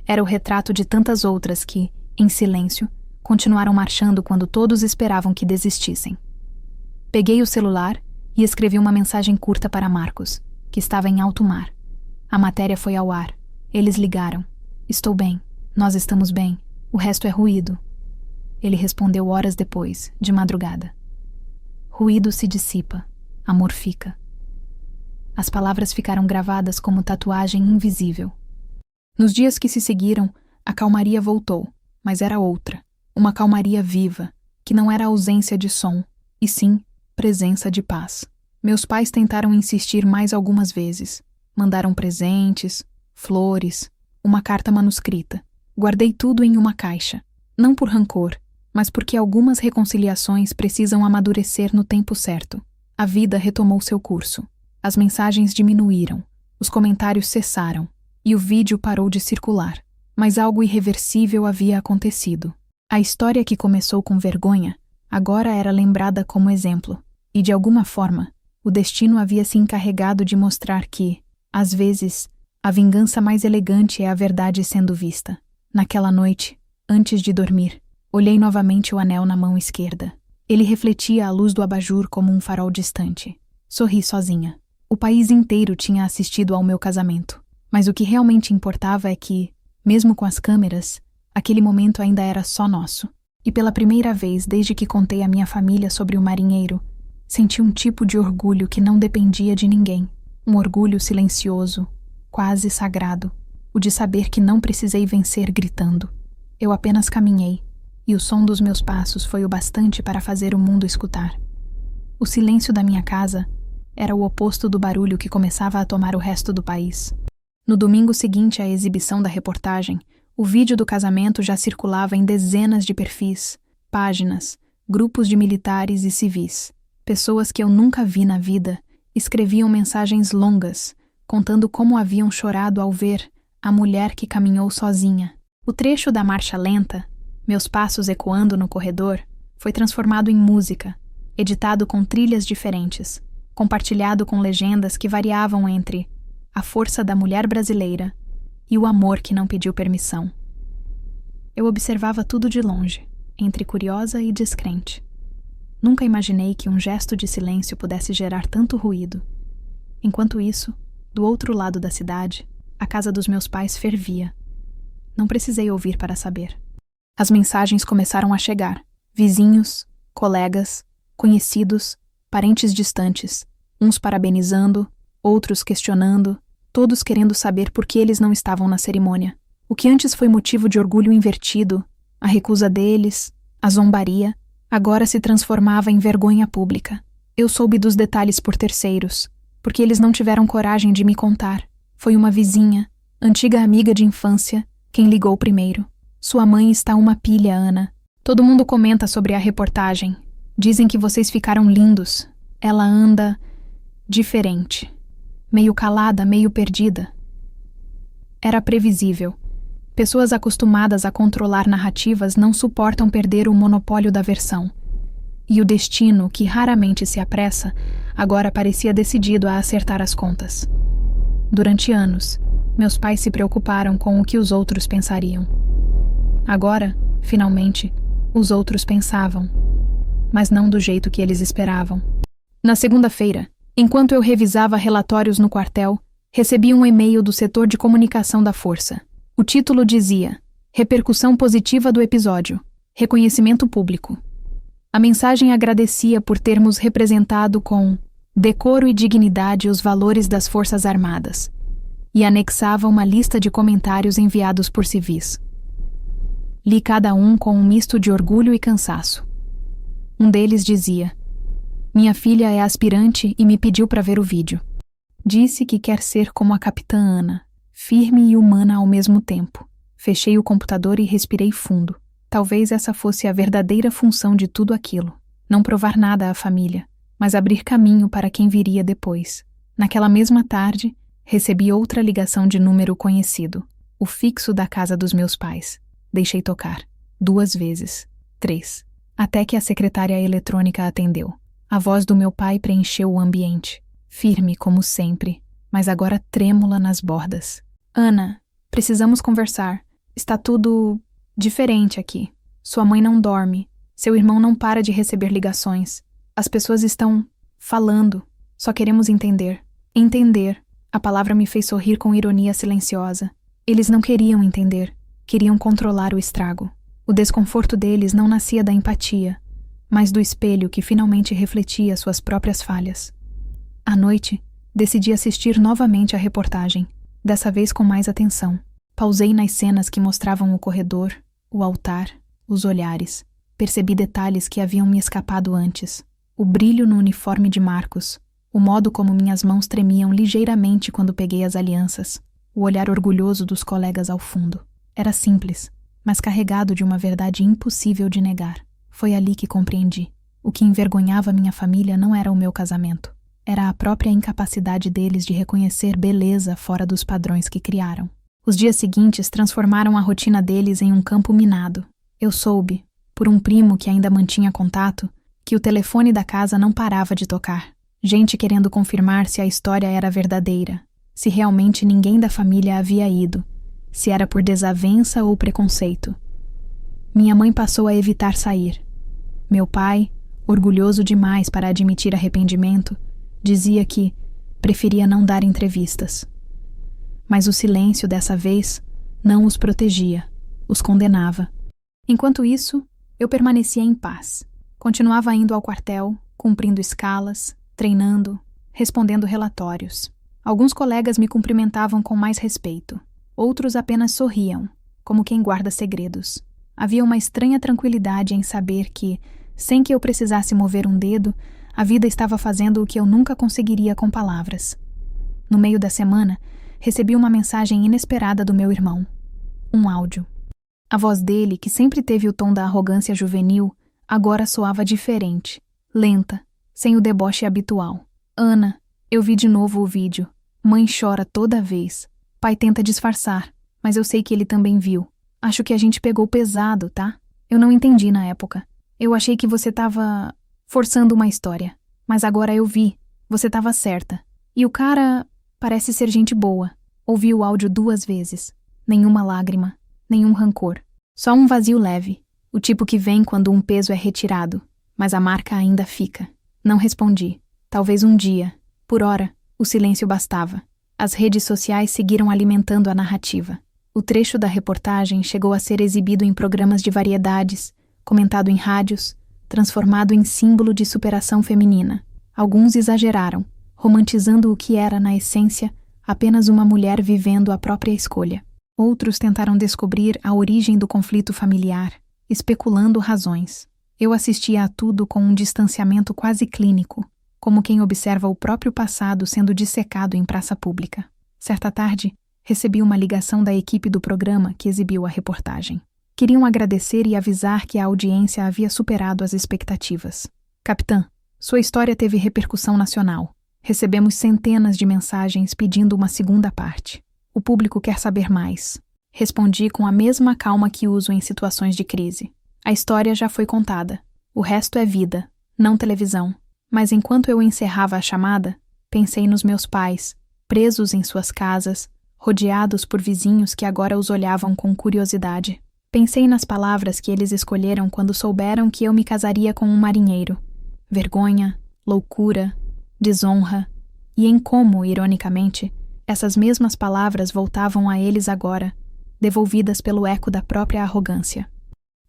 Era o retrato de tantas outras que, em silêncio, continuaram marchando quando todos esperavam que desistissem. Peguei o celular e escrevi uma mensagem curta para Marcos, que estava em alto mar. A matéria foi ao ar. Eles ligaram. "Estou bem. Nós estamos bem. O resto é ruído." Ele respondeu horas depois, de madrugada. "Ruído se dissipa. Amor fica." As palavras ficaram gravadas como tatuagem invisível. Nos dias que se seguiram, a calmaria voltou, mas era outra. Uma calmaria viva, que não era ausência de som, e sim presença de paz. Meus pais tentaram insistir mais algumas vezes. Mandaram presentes, flores, uma carta manuscrita. Guardei tudo em uma caixa, não por rancor, mas porque algumas reconciliações precisam amadurecer no tempo certo. A vida retomou seu curso. As mensagens diminuíram, os comentários cessaram, e o vídeo parou de circular. Mas algo irreversível havia acontecido. A história que começou com vergonha, agora era lembrada como exemplo, e de alguma forma, o destino havia se encarregado de mostrar que, às vezes, a vingança mais elegante é a verdade sendo vista. Naquela noite, antes de dormir, olhei novamente o anel na mão esquerda. Ele refletia a luz do abajur como um farol distante. Sorri sozinha. O país inteiro tinha assistido ao meu casamento. Mas o que realmente importava é que, mesmo com as câmeras, aquele momento ainda era só nosso. E pela primeira vez desde que contei à minha família sobre o marinheiro, senti um tipo de orgulho que não dependia de ninguém. Um orgulho silencioso, quase sagrado. O de saber que não precisei vencer gritando. Eu apenas caminhei, e o som dos meus passos foi o bastante para fazer o mundo escutar. O silêncio da minha casa era o oposto do barulho que começava a tomar o resto do país. No domingo seguinte à exibição da reportagem, o vídeo do casamento já circulava em dezenas de perfis, páginas, grupos de militares e civis. Pessoas que eu nunca vi na vida escreviam mensagens longas, contando como haviam chorado ao ver a mulher que caminhou sozinha. O trecho da marcha lenta, meus passos ecoando no corredor, foi transformado em música, editado com trilhas diferentes, compartilhado com legendas que variavam entre a força da mulher brasileira e o amor que não pediu permissão. Eu observava tudo de longe, entre curiosa e descrente. Nunca imaginei que um gesto de silêncio pudesse gerar tanto ruído. Enquanto isso, do outro lado da cidade, a casa dos meus pais fervia. Não precisei ouvir para saber. As mensagens começaram a chegar. Vizinhos, colegas, conhecidos, parentes distantes, uns parabenizando, outros questionando, todos querendo saber por que eles não estavam na cerimônia. O que antes foi motivo de orgulho invertido, a recusa deles, a zombaria, agora se transformava em vergonha pública. Eu soube dos detalhes por terceiros, porque eles não tiveram coragem de me contar. Foi uma vizinha, antiga amiga de infância, quem ligou primeiro. Sua mãe está uma pilha, Ana. Todo mundo comenta sobre a reportagem. Dizem que vocês ficaram lindos. Ela anda diferente. Meio calada, meio perdida. Era previsível. Pessoas acostumadas a controlar narrativas não suportam perder o monopólio da versão. E o destino, que raramente se apressa, agora parecia decidido a acertar as contas. Durante anos, meus pais se preocuparam com o que os outros pensariam. Agora, finalmente, os outros pensavam, mas não do jeito que eles esperavam. Na segunda-feira, enquanto eu revisava relatórios no quartel, recebi um e-mail do setor de comunicação da Força. O título dizia: Repercussão positiva do episódio. Reconhecimento público. A mensagem agradecia por termos representado com decoro e dignidade os valores das Forças Armadas e anexava uma lista de comentários enviados por civis. Li cada um com um misto de orgulho e cansaço. Um deles dizia: Minha filha é aspirante e me pediu para ver o vídeo. Disse que quer ser como a capitã Ana, firme e humana ao mesmo tempo. Fechei o computador e respirei fundo. Talvez essa fosse a verdadeira função de tudo aquilo. Não provar nada à família, mas abrir caminho para quem viria depois. Naquela mesma tarde, recebi outra ligação de número conhecido, o fixo da casa dos meus pais. Deixei tocar. 2 vezes. 3. Até que a secretária eletrônica atendeu. A voz do meu pai preencheu o ambiente. Firme como sempre, mas agora trêmula nas bordas. Ana, precisamos conversar. Está tudo diferente aqui. Sua mãe não dorme. Seu irmão não para de receber ligações. As pessoas estão falando. Só queremos entender. Entender. A palavra me fez sorrir com ironia silenciosa. Eles não queriam entender. Queriam controlar o estrago. O desconforto deles não nascia da empatia, mas do espelho que finalmente refletia suas próprias falhas. À noite, decidi assistir novamente a reportagem, dessa vez com mais atenção. Pausei nas cenas que mostravam o corredor, o altar, os olhares. Percebi detalhes que haviam me escapado antes. O brilho no uniforme de Marcos, o modo como minhas mãos tremiam ligeiramente quando peguei as alianças, o olhar orgulhoso dos colegas ao fundo. Era simples, mas carregado de uma verdade impossível de negar. Foi ali que compreendi. O que envergonhava minha família não era o meu casamento. Era a própria incapacidade deles de reconhecer beleza fora dos padrões que criaram. Os dias seguintes transformaram a rotina deles em um campo minado. Eu soube, por um primo que ainda mantinha contato, que o telefone da casa não parava de tocar. Gente querendo confirmar se a história era verdadeira, se realmente ninguém da família havia ido, se era por desavença ou preconceito. Minha mãe passou a evitar sair. Meu pai, orgulhoso demais para admitir arrependimento, dizia que preferia não dar entrevistas. Mas o silêncio dessa vez não os protegia, os condenava. Enquanto isso, eu permanecia em paz. Continuava indo ao quartel, cumprindo escalas, treinando, respondendo relatórios. Alguns colegas me cumprimentavam com mais respeito. Outros apenas sorriam, como quem guarda segredos. Havia uma estranha tranquilidade em saber que, sem que eu precisasse mover um dedo, a vida estava fazendo o que eu nunca conseguiria com palavras. No meio da semana, recebi uma mensagem inesperada do meu irmão. Um áudio. A voz dele, que sempre teve o tom da arrogância juvenil, agora soava diferente, lenta, sem o deboche habitual. Ana, eu vi de novo o vídeo. Mãe chora toda vez. Pai tenta disfarçar, mas eu sei que ele também viu. Acho que a gente pegou pesado, tá? Eu não entendi na época. Eu achei que você tava forçando uma história. Mas agora eu vi. Você tava certa. E o cara parece ser gente boa. Ouvi o áudio 2 vezes. Nenhuma lágrima, nenhum rancor. Só um vazio leve. O tipo que vem quando um peso é retirado. Mas a marca ainda fica. Não respondi. Talvez um dia. Por hora, o silêncio bastava. As redes sociais seguiram alimentando a narrativa. O trecho da reportagem chegou a ser exibido em programas de variedades, comentado em rádios, transformado em símbolo de superação feminina. Alguns exageraram, romantizando o que era, na essência, apenas uma mulher vivendo a própria escolha. Outros tentaram descobrir a origem do conflito familiar, especulando razões. Eu assistia a tudo com um distanciamento quase clínico, como quem observa o próprio passado sendo dissecado em praça pública. Certa tarde, recebi uma ligação da equipe do programa que exibiu a reportagem. Queriam agradecer e avisar que a audiência havia superado as expectativas. Capitã, sua história teve repercussão nacional. Recebemos centenas de mensagens pedindo uma segunda parte. O público quer saber mais. Respondi com a mesma calma que uso em situações de crise. A história já foi contada. O resto é vida, não televisão. Mas enquanto eu encerrava a chamada, pensei nos meus pais, presos em suas casas, rodeados por vizinhos que agora os olhavam com curiosidade. Pensei nas palavras que eles escolheram quando souberam que eu me casaria com um marinheiro. Vergonha, loucura, desonra, e em como, ironicamente, essas mesmas palavras voltavam a eles agora, devolvidas pelo eco da própria arrogância.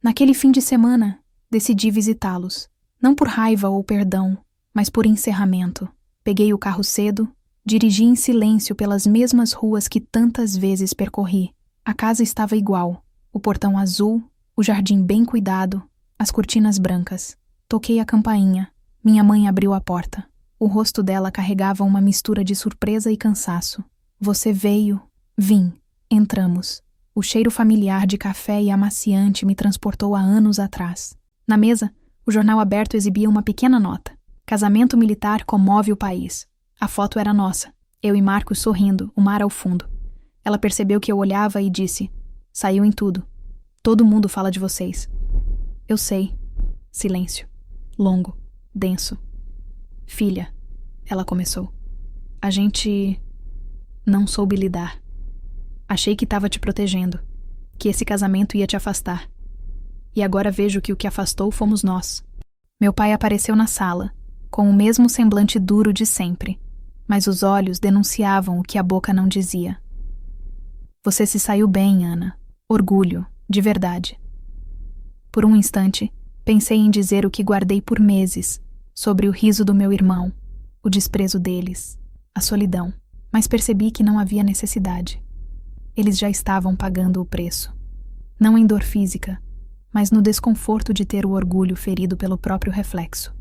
Naquele fim de semana, decidi visitá-los, não por raiva ou perdão, mas por encerramento. Peguei o carro cedo, dirigi em silêncio pelas mesmas ruas que tantas vezes percorri. A casa estava igual, o portão azul, o jardim bem cuidado, as cortinas brancas. Toquei a campainha. Minha mãe abriu a porta. O rosto dela carregava uma mistura de surpresa e cansaço. Você veio? Vim. Entramos. O cheiro familiar de café e amaciante me transportou a anos atrás. Na mesa, o jornal aberto exibia uma pequena nota. Casamento militar comove o país. A foto era nossa. Eu e Marcos sorrindo, o mar ao fundo. Ela percebeu que eu olhava e disse: saiu em tudo. Todo mundo fala de vocês. Eu sei. Silêncio. Longo. Denso. Filha, ela começou. A gente não soube lidar. Achei que estava te protegendo, que esse casamento ia te afastar. E agora vejo que o que afastou fomos nós. Meu pai apareceu na sala, com o mesmo semblante duro de sempre, mas os olhos denunciavam o que a boca não dizia. Você se saiu bem, Ana. Orgulho, de verdade. Por um instante, pensei em dizer o que guardei por meses, sobre o riso do meu irmão, o desprezo deles, a solidão, mas percebi que não havia necessidade. Eles já estavam pagando o preço. Não em dor física, mas no desconforto de ter o orgulho ferido pelo próprio reflexo.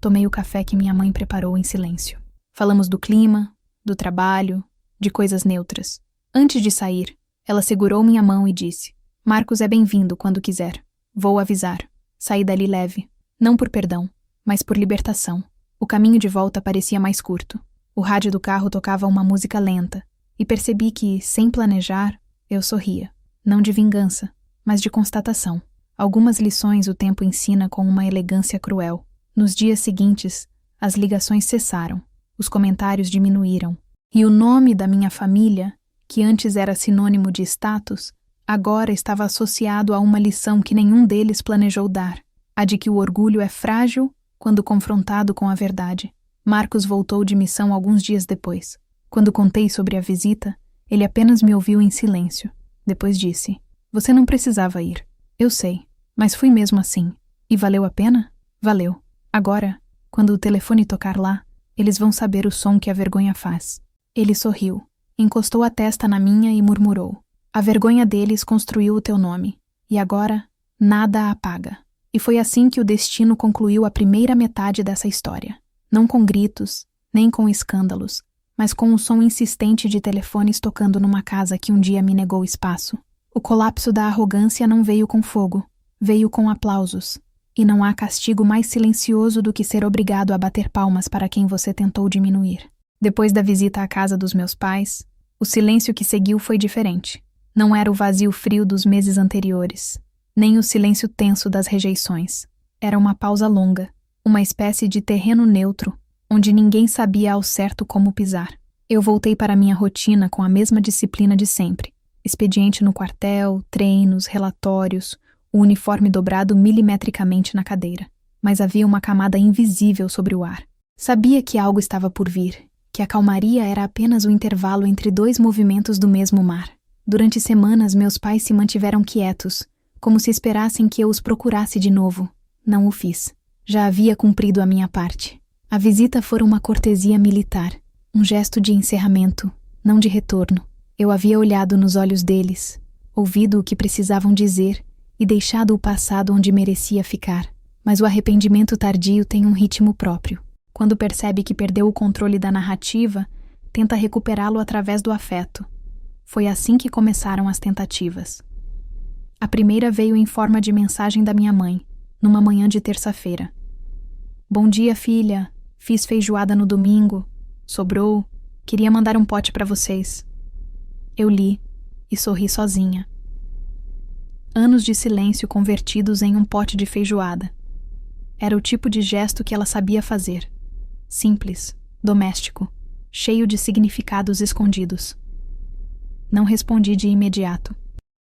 Tomei o café que minha mãe preparou em silêncio. Falamos do clima, do trabalho, de coisas neutras. Antes de sair, ela segurou minha mão e disse: Marcos é bem-vindo quando quiser. Vou avisar. Saí dali leve, não por perdão, mas por libertação. O caminho de volta parecia mais curto. O rádio do carro tocava uma música lenta, e percebi que, sem planejar, eu sorria. Não de vingança, mas de constatação. Algumas lições o tempo ensina com uma elegância cruel. Nos dias seguintes, as ligações cessaram, os comentários diminuíram, e o nome da minha família, que antes era sinônimo de status, agora estava associado a uma lição que nenhum deles planejou dar, a de que o orgulho é frágil quando confrontado com a verdade. Marcos voltou de missão alguns dias depois. Quando contei sobre a visita, ele apenas me ouviu em silêncio. Depois disse: Você não precisava ir. Eu sei, mas fui mesmo assim. E valeu a pena? Valeu. Agora, quando o telefone tocar lá, eles vão saber o som que a vergonha faz. Ele sorriu, encostou a testa na minha e murmurou: A vergonha deles construiu o teu nome, e agora nada a apaga. E foi assim que o destino concluiu a primeira metade dessa história. Não com gritos, nem com escândalos, mas com o som insistente de telefones tocando numa casa que um dia me negou espaço. O colapso da arrogância não veio com fogo, veio com aplausos. E não há castigo mais silencioso do que ser obrigado a bater palmas para quem você tentou diminuir. Depois da visita à casa dos meus pais, o silêncio que seguiu foi diferente. Não era o vazio frio dos meses anteriores, nem o silêncio tenso das rejeições. Era uma pausa longa, uma espécie de terreno neutro, onde ninguém sabia ao certo como pisar. Eu voltei para minha rotina com a mesma disciplina de sempre. Expediente no quartel, treinos, relatórios, o uniforme dobrado milimetricamente na cadeira. Mas havia uma camada invisível sobre o ar. Sabia que algo estava por vir, que a calmaria era apenas o intervalo entre dois movimentos do mesmo mar. Durante semanas, meus pais se mantiveram quietos, como se esperassem que eu os procurasse de novo. Não o fiz. Já havia cumprido a minha parte. A visita fora uma cortesia militar, um gesto de encerramento, não de retorno. Eu havia olhado nos olhos deles, ouvido o que precisavam dizer e deixado o passado onde merecia ficar. Mas o arrependimento tardio tem um ritmo próprio. Quando percebe que perdeu o controle da narrativa, tenta recuperá-lo através do afeto. Foi assim que começaram as tentativas. A primeira veio em forma de mensagem da minha mãe, numa manhã de terça-feira. Bom dia, filha. Fiz feijoada no domingo. Sobrou. Queria mandar um pote para vocês. Eu li e sorri sozinha. Anos de silêncio convertidos em um pote de feijoada. Era o tipo de gesto que ela sabia fazer. Simples, doméstico, cheio de significados escondidos. Não respondi de imediato.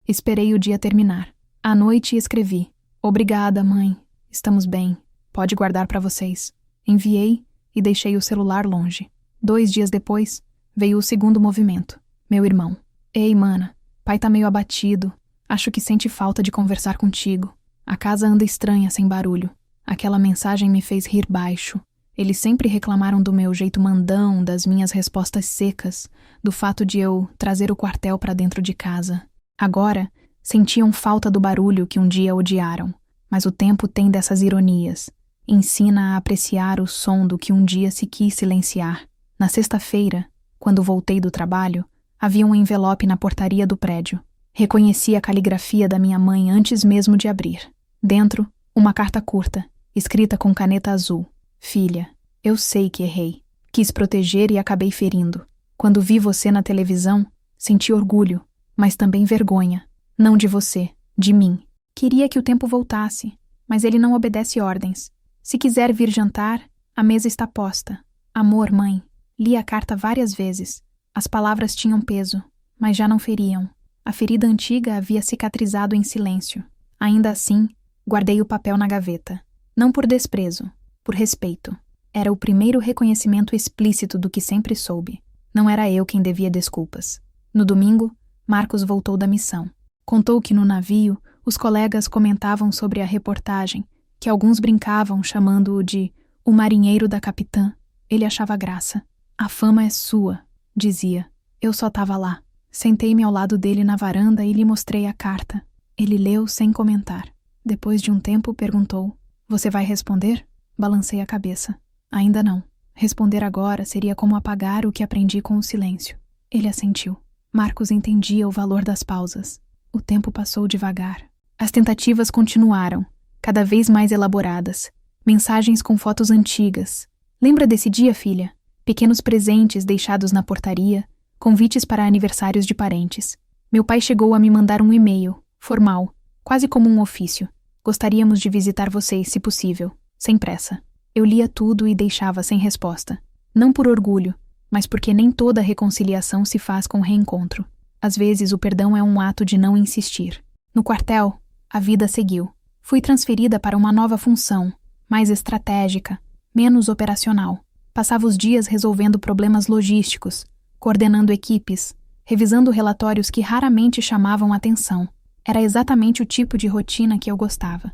Esperei o dia terminar. À noite escrevi. Obrigada, mãe. Estamos bem. Pode guardar para vocês. Enviei e deixei o celular longe. 2 dias depois, veio o segundo movimento. Meu irmão. Ei, mana. Pai tá meio abatido. Acho que sente falta de conversar contigo. A casa anda estranha sem barulho. Aquela mensagem me fez rir baixo. Eles sempre reclamaram do meu jeito mandão, das minhas respostas secas, do fato de eu trazer o quartel para dentro de casa. Agora, sentiam falta do barulho que um dia odiaram. Mas o tempo tem dessas ironias. Ensina a apreciar o som do que um dia se quis silenciar. Na sexta-feira, quando voltei do trabalho, havia um envelope na portaria do prédio. Reconheci a caligrafia da minha mãe antes mesmo de abrir. Dentro, uma carta curta, escrita com caneta azul. Filha, eu sei que errei. Quis proteger e acabei ferindo. Quando vi você na televisão, senti orgulho, mas também vergonha. Não de você, de mim. Queria que o tempo voltasse, mas ele não obedece ordens. Se quiser vir jantar, a mesa está posta. Amor, mãe. Li a carta várias vezes. As palavras tinham peso, mas já não feriam. A ferida antiga havia cicatrizado em silêncio. Ainda assim, guardei o papel na gaveta. Não por desprezo, por respeito. Era o primeiro reconhecimento explícito do que sempre soube. Não era eu quem devia desculpas. No domingo, Marcos voltou da missão. Contou que no navio, os colegas comentavam sobre a reportagem, que alguns brincavam chamando-o de o marinheiro da capitã. Ele achava graça. A fama é sua, dizia. Eu só estava lá. Sentei-me ao lado dele na varanda e lhe mostrei a carta. Ele leu sem comentar. Depois de um tempo, perguntou: Você vai responder? Balancei a cabeça. Ainda não. Responder agora seria como apagar o que aprendi com o silêncio. Ele assentiu. Marcos entendia o valor das pausas. O tempo passou devagar. As tentativas continuaram, cada vez mais elaboradas. Mensagens com fotos antigas. Lembra desse dia, filha? Pequenos presentes deixados na portaria, convites para aniversários de parentes. Meu pai chegou a me mandar um e-mail, formal, quase como um ofício. Gostaríamos de visitar vocês, se possível, sem pressa. Eu lia tudo e deixava sem resposta. Não por orgulho, mas porque nem toda reconciliação se faz com reencontro. Às vezes o perdão é um ato de não insistir. No quartel, a vida seguiu. Fui transferida para uma nova função, mais estratégica, menos operacional. Passava os dias resolvendo problemas logísticos, coordenando equipes, revisando relatórios que raramente chamavam atenção. Era exatamente o tipo de rotina que eu gostava.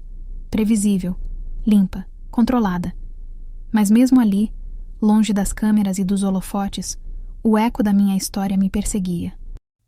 Previsível, limpa, controlada. Mas mesmo ali, longe das câmeras e dos holofotes, o eco da minha história me perseguia.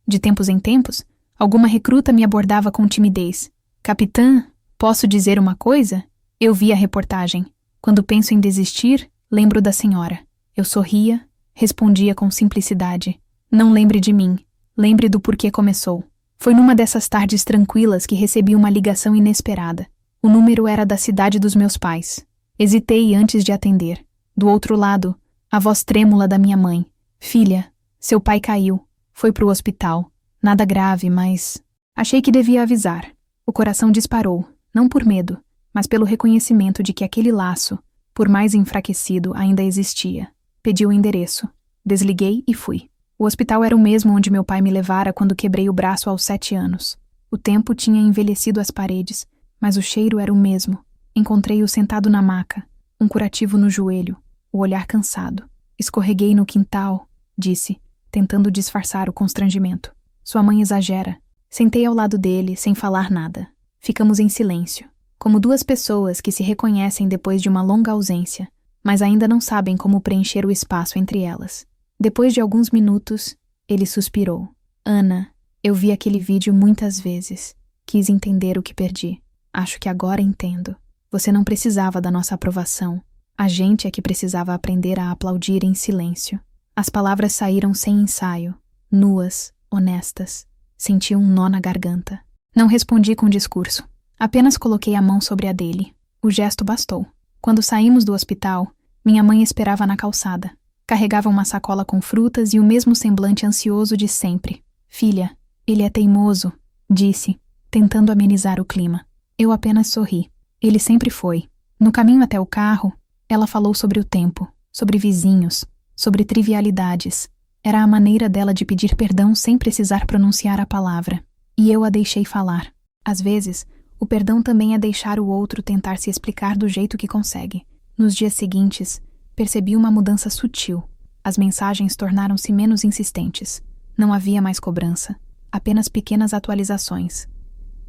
De tempos em tempos, alguma recruta me abordava com timidez. Capitã, posso dizer uma coisa? Eu vi a reportagem. Quando penso em desistir, lembro da senhora. Eu sorria, respondia com simplicidade. Não lembre de mim, lembre do porquê começou. Foi numa dessas tardes tranquilas que recebi uma ligação inesperada. O número era da cidade dos meus pais. Hesitei antes de atender. Do outro lado, a voz trêmula da minha mãe. Filha, seu pai caiu. Foi pro hospital. Nada grave, mas... Achei que devia avisar. O coração disparou, não por medo, mas pelo reconhecimento de que aquele laço, por mais enfraquecido, ainda existia. Pedi o endereço. Desliguei e fui. O hospital era o mesmo onde meu pai me levara quando quebrei o braço aos 7 anos. O tempo tinha envelhecido as paredes, mas o cheiro era o mesmo. Encontrei-o sentado na maca, um curativo no joelho, o olhar cansado. Escorreguei no quintal, disse, tentando disfarçar o constrangimento. Sua mãe exagera. Sentei ao lado dele, sem falar nada. Ficamos em silêncio, como duas pessoas que se reconhecem depois de uma longa ausência, mas ainda não sabem como preencher o espaço entre elas. Depois de alguns minutos, ele suspirou. Ana, eu vi aquele vídeo muitas vezes. Quis entender o que perdi. Acho que agora entendo. Você não precisava da nossa aprovação. A gente é que precisava aprender a aplaudir em silêncio. As palavras saíram sem ensaio, nuas, honestas. Senti um nó na garganta. Não respondi com discurso. Apenas coloquei a mão sobre a dele. O gesto bastou. Quando saímos do hospital, minha mãe esperava na calçada. Carregava uma sacola com frutas e o mesmo semblante ansioso de sempre. Filha, ele é teimoso, disse, tentando amenizar o clima. Eu apenas sorri. Ele sempre foi. No caminho até o carro, ela falou sobre o tempo, sobre vizinhos, sobre trivialidades. Era a maneira dela de pedir perdão sem precisar pronunciar a palavra. E eu a deixei falar. Às vezes, o perdão também é deixar o outro tentar se explicar do jeito que consegue. Nos dias seguintes, percebi uma mudança sutil. As mensagens tornaram-se menos insistentes. Não havia mais cobrança, apenas pequenas atualizações.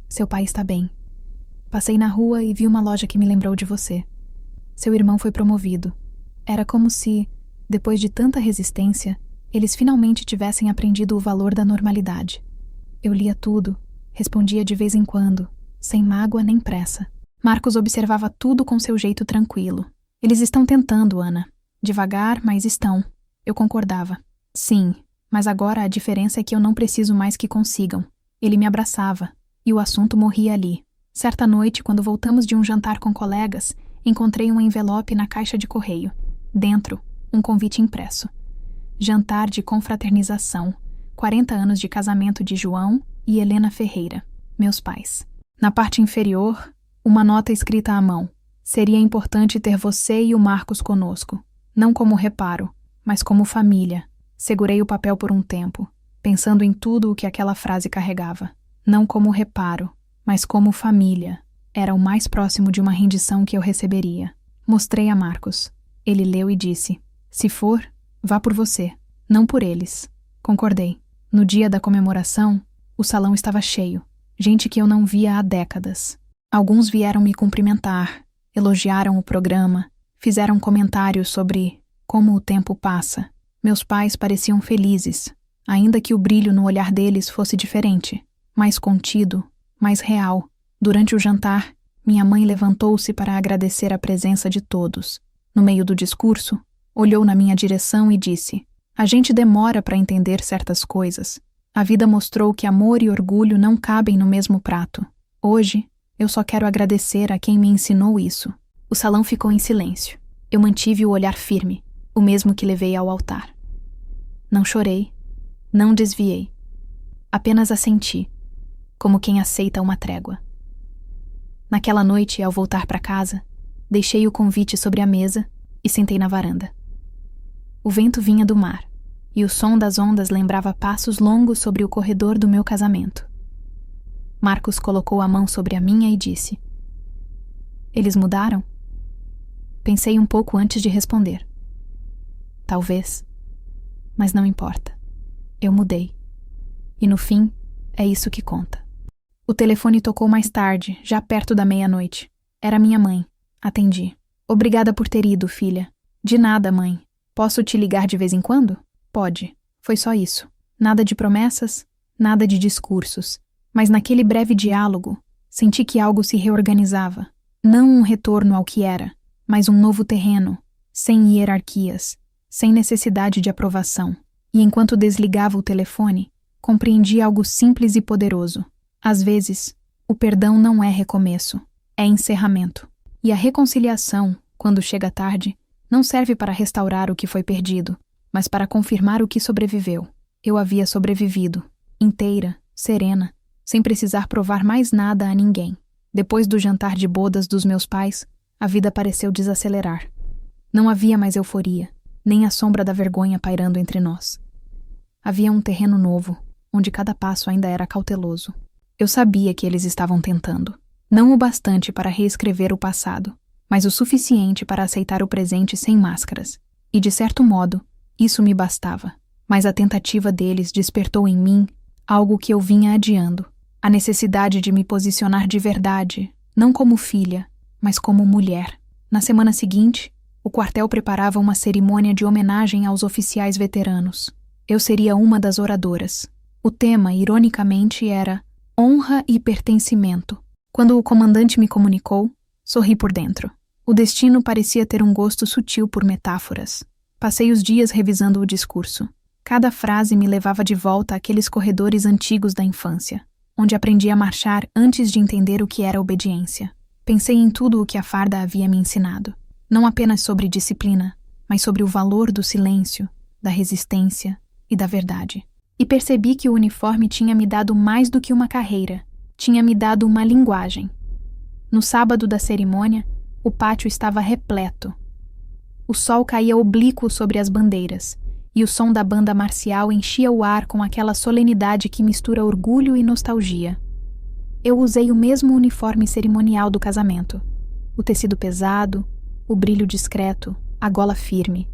Seu pai está bem. Passei na rua e vi uma loja que me lembrou de você. Seu irmão foi promovido. Era como se, depois de tanta resistência, eles finalmente tivessem aprendido o valor da normalidade. Eu lia tudo, respondia de vez em quando, sem mágoa nem pressa. Marcos observava tudo com seu jeito tranquilo. Eles estão tentando, Ana. Devagar, mas estão. Eu concordava. Sim, mas agora a diferença é que eu não preciso mais que consigam. Ele me abraçava, e o assunto morria ali. Certa noite, quando voltamos de um jantar com colegas, encontrei um envelope na caixa de correio. Dentro, um convite impresso. Jantar de confraternização. 40 anos de casamento de João e Helena Ferreira, meus pais. Na parte inferior, uma nota escrita à mão. Seria importante ter você e o Marcos conosco. Não como reparo, mas como família. Segurei o papel por um tempo, pensando em tudo o que aquela frase carregava. Não como reparo, mas como família. Era o mais próximo de uma rendição que eu receberia. Mostrei a Marcos. Ele leu e disse, se for, vá por você, não por eles. Concordei. No dia da comemoração, o salão estava cheio. Gente que eu não via há décadas. Alguns vieram me cumprimentar, elogiaram o programa, fizeram comentários sobre como o tempo passa. Meus pais pareciam felizes, ainda que o brilho no olhar deles fosse diferente, mais contido, mais real. Durante o jantar, minha mãe levantou-se para agradecer a presença de todos. No meio do discurso, olhou na minha direção e disse, a gente demora para entender certas coisas. A vida mostrou que amor e orgulho não cabem no mesmo prato. Hoje, eu só quero agradecer a quem me ensinou isso. O salão ficou em silêncio. Eu mantive o olhar firme, o mesmo que levei ao altar. Não chorei, não desviei. Apenas assenti, como quem aceita uma trégua. Naquela noite, ao voltar para casa, deixei o convite sobre a mesa e sentei na varanda. O vento vinha do mar, e o som das ondas lembrava passos longos sobre o corredor do meu casamento. Marcos colocou a mão sobre a minha e disse, eles mudaram? Pensei um pouco antes de responder. Talvez, mas não importa. Eu mudei. E no fim, é isso que conta. O telefone tocou mais tarde, já perto da meia-noite. Era minha mãe. Atendi. Obrigada por ter ido, filha. De nada, mãe. Posso te ligar de vez em quando? Pode. Foi só isso. Nada de promessas, nada de discursos. Mas naquele breve diálogo, senti que algo se reorganizava. Não um retorno ao que era, mas um novo terreno, sem hierarquias, sem necessidade de aprovação. E enquanto desligava o telefone, compreendi algo simples e poderoso. Às vezes, o perdão não é recomeço, é encerramento. E a reconciliação, quando chega tarde, não serve para restaurar o que foi perdido, mas para confirmar o que sobreviveu. Eu havia sobrevivido, inteira, serena, sem precisar provar mais nada a ninguém. Depois do jantar de bodas dos meus pais, a vida pareceu desacelerar. Não havia mais euforia, nem a sombra da vergonha pairando entre nós. Havia um terreno novo, onde cada passo ainda era cauteloso. Eu sabia que eles estavam tentando. Não o bastante para reescrever o passado, mas o suficiente para aceitar o presente sem máscaras. E, de certo modo, isso me bastava. Mas a tentativa deles despertou em mim algo que eu vinha adiando. A necessidade de me posicionar de verdade, não como filha, mas como mulher. Na semana seguinte, o quartel preparava uma cerimônia de homenagem aos oficiais veteranos. Eu seria uma das oradoras. O tema, ironicamente, era honra e pertencimento. Quando o comandante me comunicou, sorri por dentro. O destino parecia ter um gosto sutil por metáforas. Passei os dias revisando o discurso. Cada frase me levava de volta àqueles corredores antigos da infância, onde aprendi a marchar antes de entender o que era obediência. Pensei em tudo o que a farda havia me ensinado, não apenas sobre disciplina, mas sobre o valor do silêncio, da resistência e da verdade. E percebi que o uniforme tinha me dado mais do que uma carreira, tinha me dado uma linguagem. No sábado da cerimônia, o pátio estava repleto. O sol caía oblíquo sobre as bandeiras, e o som da banda marcial enchia o ar com aquela solenidade que mistura orgulho e nostalgia. Eu usei o mesmo uniforme cerimonial do casamento. O tecido pesado, o brilho discreto, a gola firme.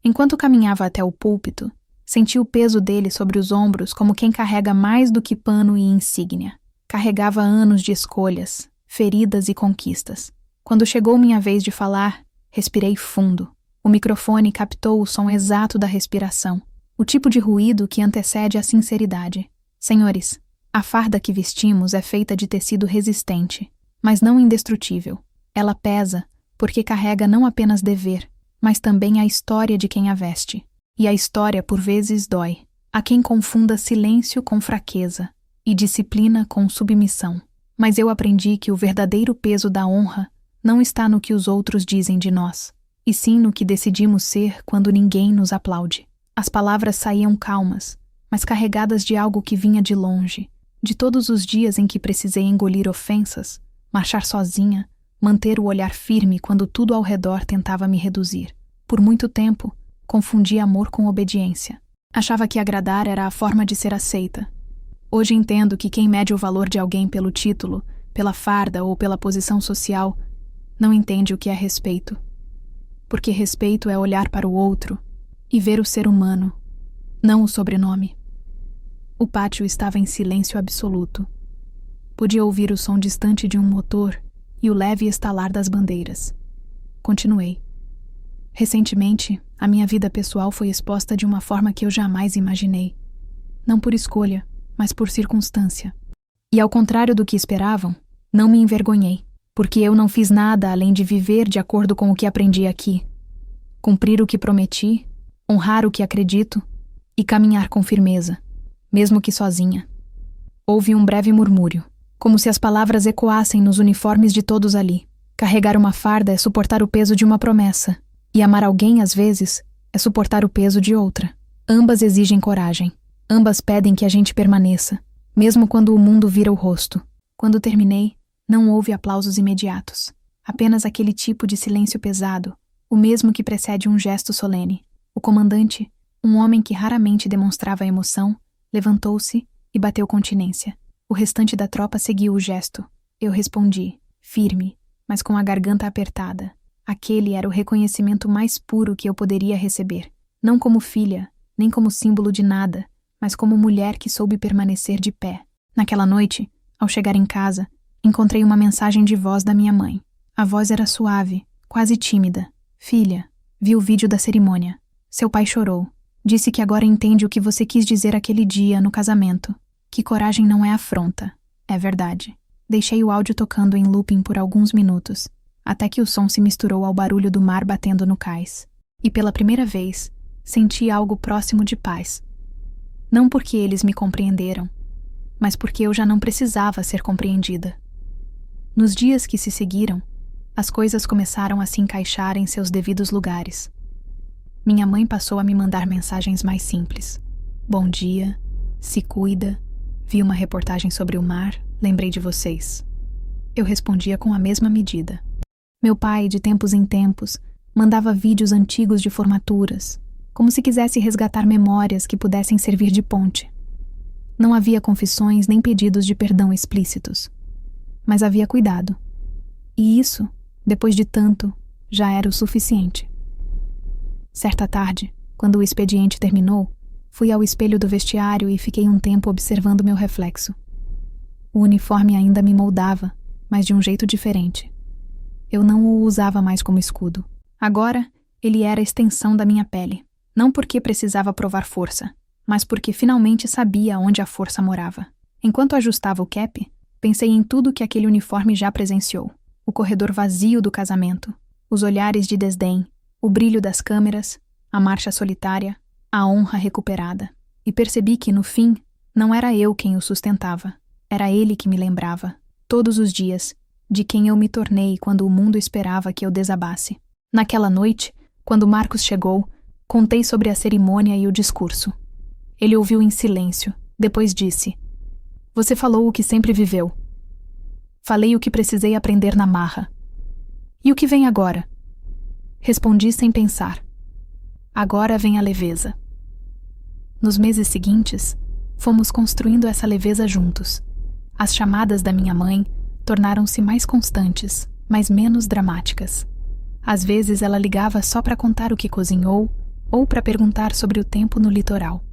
Enquanto caminhava até o púlpito, senti o peso dele sobre os ombros como quem carrega mais do que pano e insígnia. Carregava anos de escolhas, feridas e conquistas. Quando chegou minha vez de falar, respirei fundo. O microfone captou o som exato da respiração, o tipo de ruído que antecede a sinceridade. Senhores, a farda que vestimos é feita de tecido resistente, mas não indestrutível. Ela pesa porque carrega não apenas dever, mas também a história de quem a veste. E a história, por vezes, dói. Há quem confunda silêncio com fraqueza e disciplina com submissão. Mas eu aprendi que o verdadeiro peso da honra não está no que os outros dizem de nós, e sim no que decidimos ser quando ninguém nos aplaude. As palavras saíam calmas, mas carregadas de algo que vinha de longe, de todos os dias em que precisei engolir ofensas, marchar sozinha, manter o olhar firme quando tudo ao redor tentava me reduzir. Por muito tempo, confundi amor com obediência. Achava que agradar era a forma de ser aceita. Hoje entendo que quem mede o valor de alguém pelo título, pela farda ou pela posição social, não entende o que é respeito. Porque respeito é olhar para o outro e ver o ser humano, não o sobrenome. O pátio estava em silêncio absoluto. Podia ouvir o som distante de um motor e o leve estalar das bandeiras. Continuei. Recentemente, a minha vida pessoal foi exposta de uma forma que eu jamais imaginei. Não por escolha, mas por circunstância. E ao contrário do que esperavam, não me envergonhei, porque eu não fiz nada além de viver de acordo com o que aprendi aqui. Cumprir o que prometi, honrar o que acredito e caminhar com firmeza, mesmo que sozinha. Houve um breve murmúrio, como se as palavras ecoassem nos uniformes de todos ali. Carregar uma farda é suportar o peso de uma promessa, e amar alguém, às vezes, é suportar o peso de outra. Ambas exigem coragem. Ambas pedem que a gente permaneça, mesmo quando o mundo vira o rosto. Quando terminei, não houve aplausos imediatos. Apenas aquele tipo de silêncio pesado, o mesmo que precede um gesto solene. O comandante, um homem que raramente demonstrava emoção, levantou-se e bateu continência. O restante da tropa seguiu o gesto. Eu respondi, firme, mas com a garganta apertada. Aquele era o reconhecimento mais puro que eu poderia receber. Não como filha, nem como símbolo de nada, mas como mulher que soube permanecer de pé. Naquela noite, ao chegar em casa, encontrei uma mensagem de voz da minha mãe. A voz era suave, quase tímida. Filha, vi o vídeo da cerimônia. Seu pai chorou. Disse que agora entende o que você quis dizer aquele dia, no casamento. Que coragem não é afronta. É verdade. Deixei o áudio tocando em looping por alguns minutos, até que o som se misturou ao barulho do mar batendo no cais. E pela primeira vez, senti algo próximo de paz. Não porque eles me compreenderam, mas porque eu já não precisava ser compreendida. Nos dias que se seguiram, as coisas começaram a se encaixar em seus devidos lugares. Minha mãe passou a me mandar mensagens mais simples. Bom dia, se cuida, vi uma reportagem sobre o mar, lembrei de vocês. Eu respondia com a mesma medida. Meu pai, de tempos em tempos, mandava vídeos antigos de formaturas, como se quisesse resgatar memórias que pudessem servir de ponte. Não havia confissões nem pedidos de perdão explícitos, mas havia cuidado. E isso, depois de tanto, já era o suficiente. Certa tarde, quando o expediente terminou, fui ao espelho do vestiário e fiquei um tempo observando meu reflexo. O uniforme ainda me moldava, mas de um jeito diferente. Eu não o usava mais como escudo. Agora, ele era a extensão da minha pele. Não porque precisava provar força, mas porque finalmente sabia onde a força morava. Enquanto ajustava o cap, pensei em tudo que aquele uniforme já presenciou. O corredor vazio do casamento, os olhares de desdém, o brilho das câmeras, a marcha solitária, a honra recuperada. E percebi que, no fim, não era eu quem o sustentava. Era ele que me lembrava, todos os dias, de quem eu me tornei quando o mundo esperava que eu desabasse. Naquela noite, quando Marcos chegou, contei sobre a cerimônia e o discurso. Ele ouviu em silêncio, depois disse: Você falou o que sempre viveu. Falei o que precisei aprender na marra. E o que vem agora? Respondi sem pensar. Agora vem a leveza. Nos meses seguintes, fomos construindo essa leveza juntos. As chamadas da minha mãe tornaram-se mais constantes, mas menos dramáticas. Às vezes ela ligava só para contar o que cozinhou ou para perguntar sobre o tempo no litoral.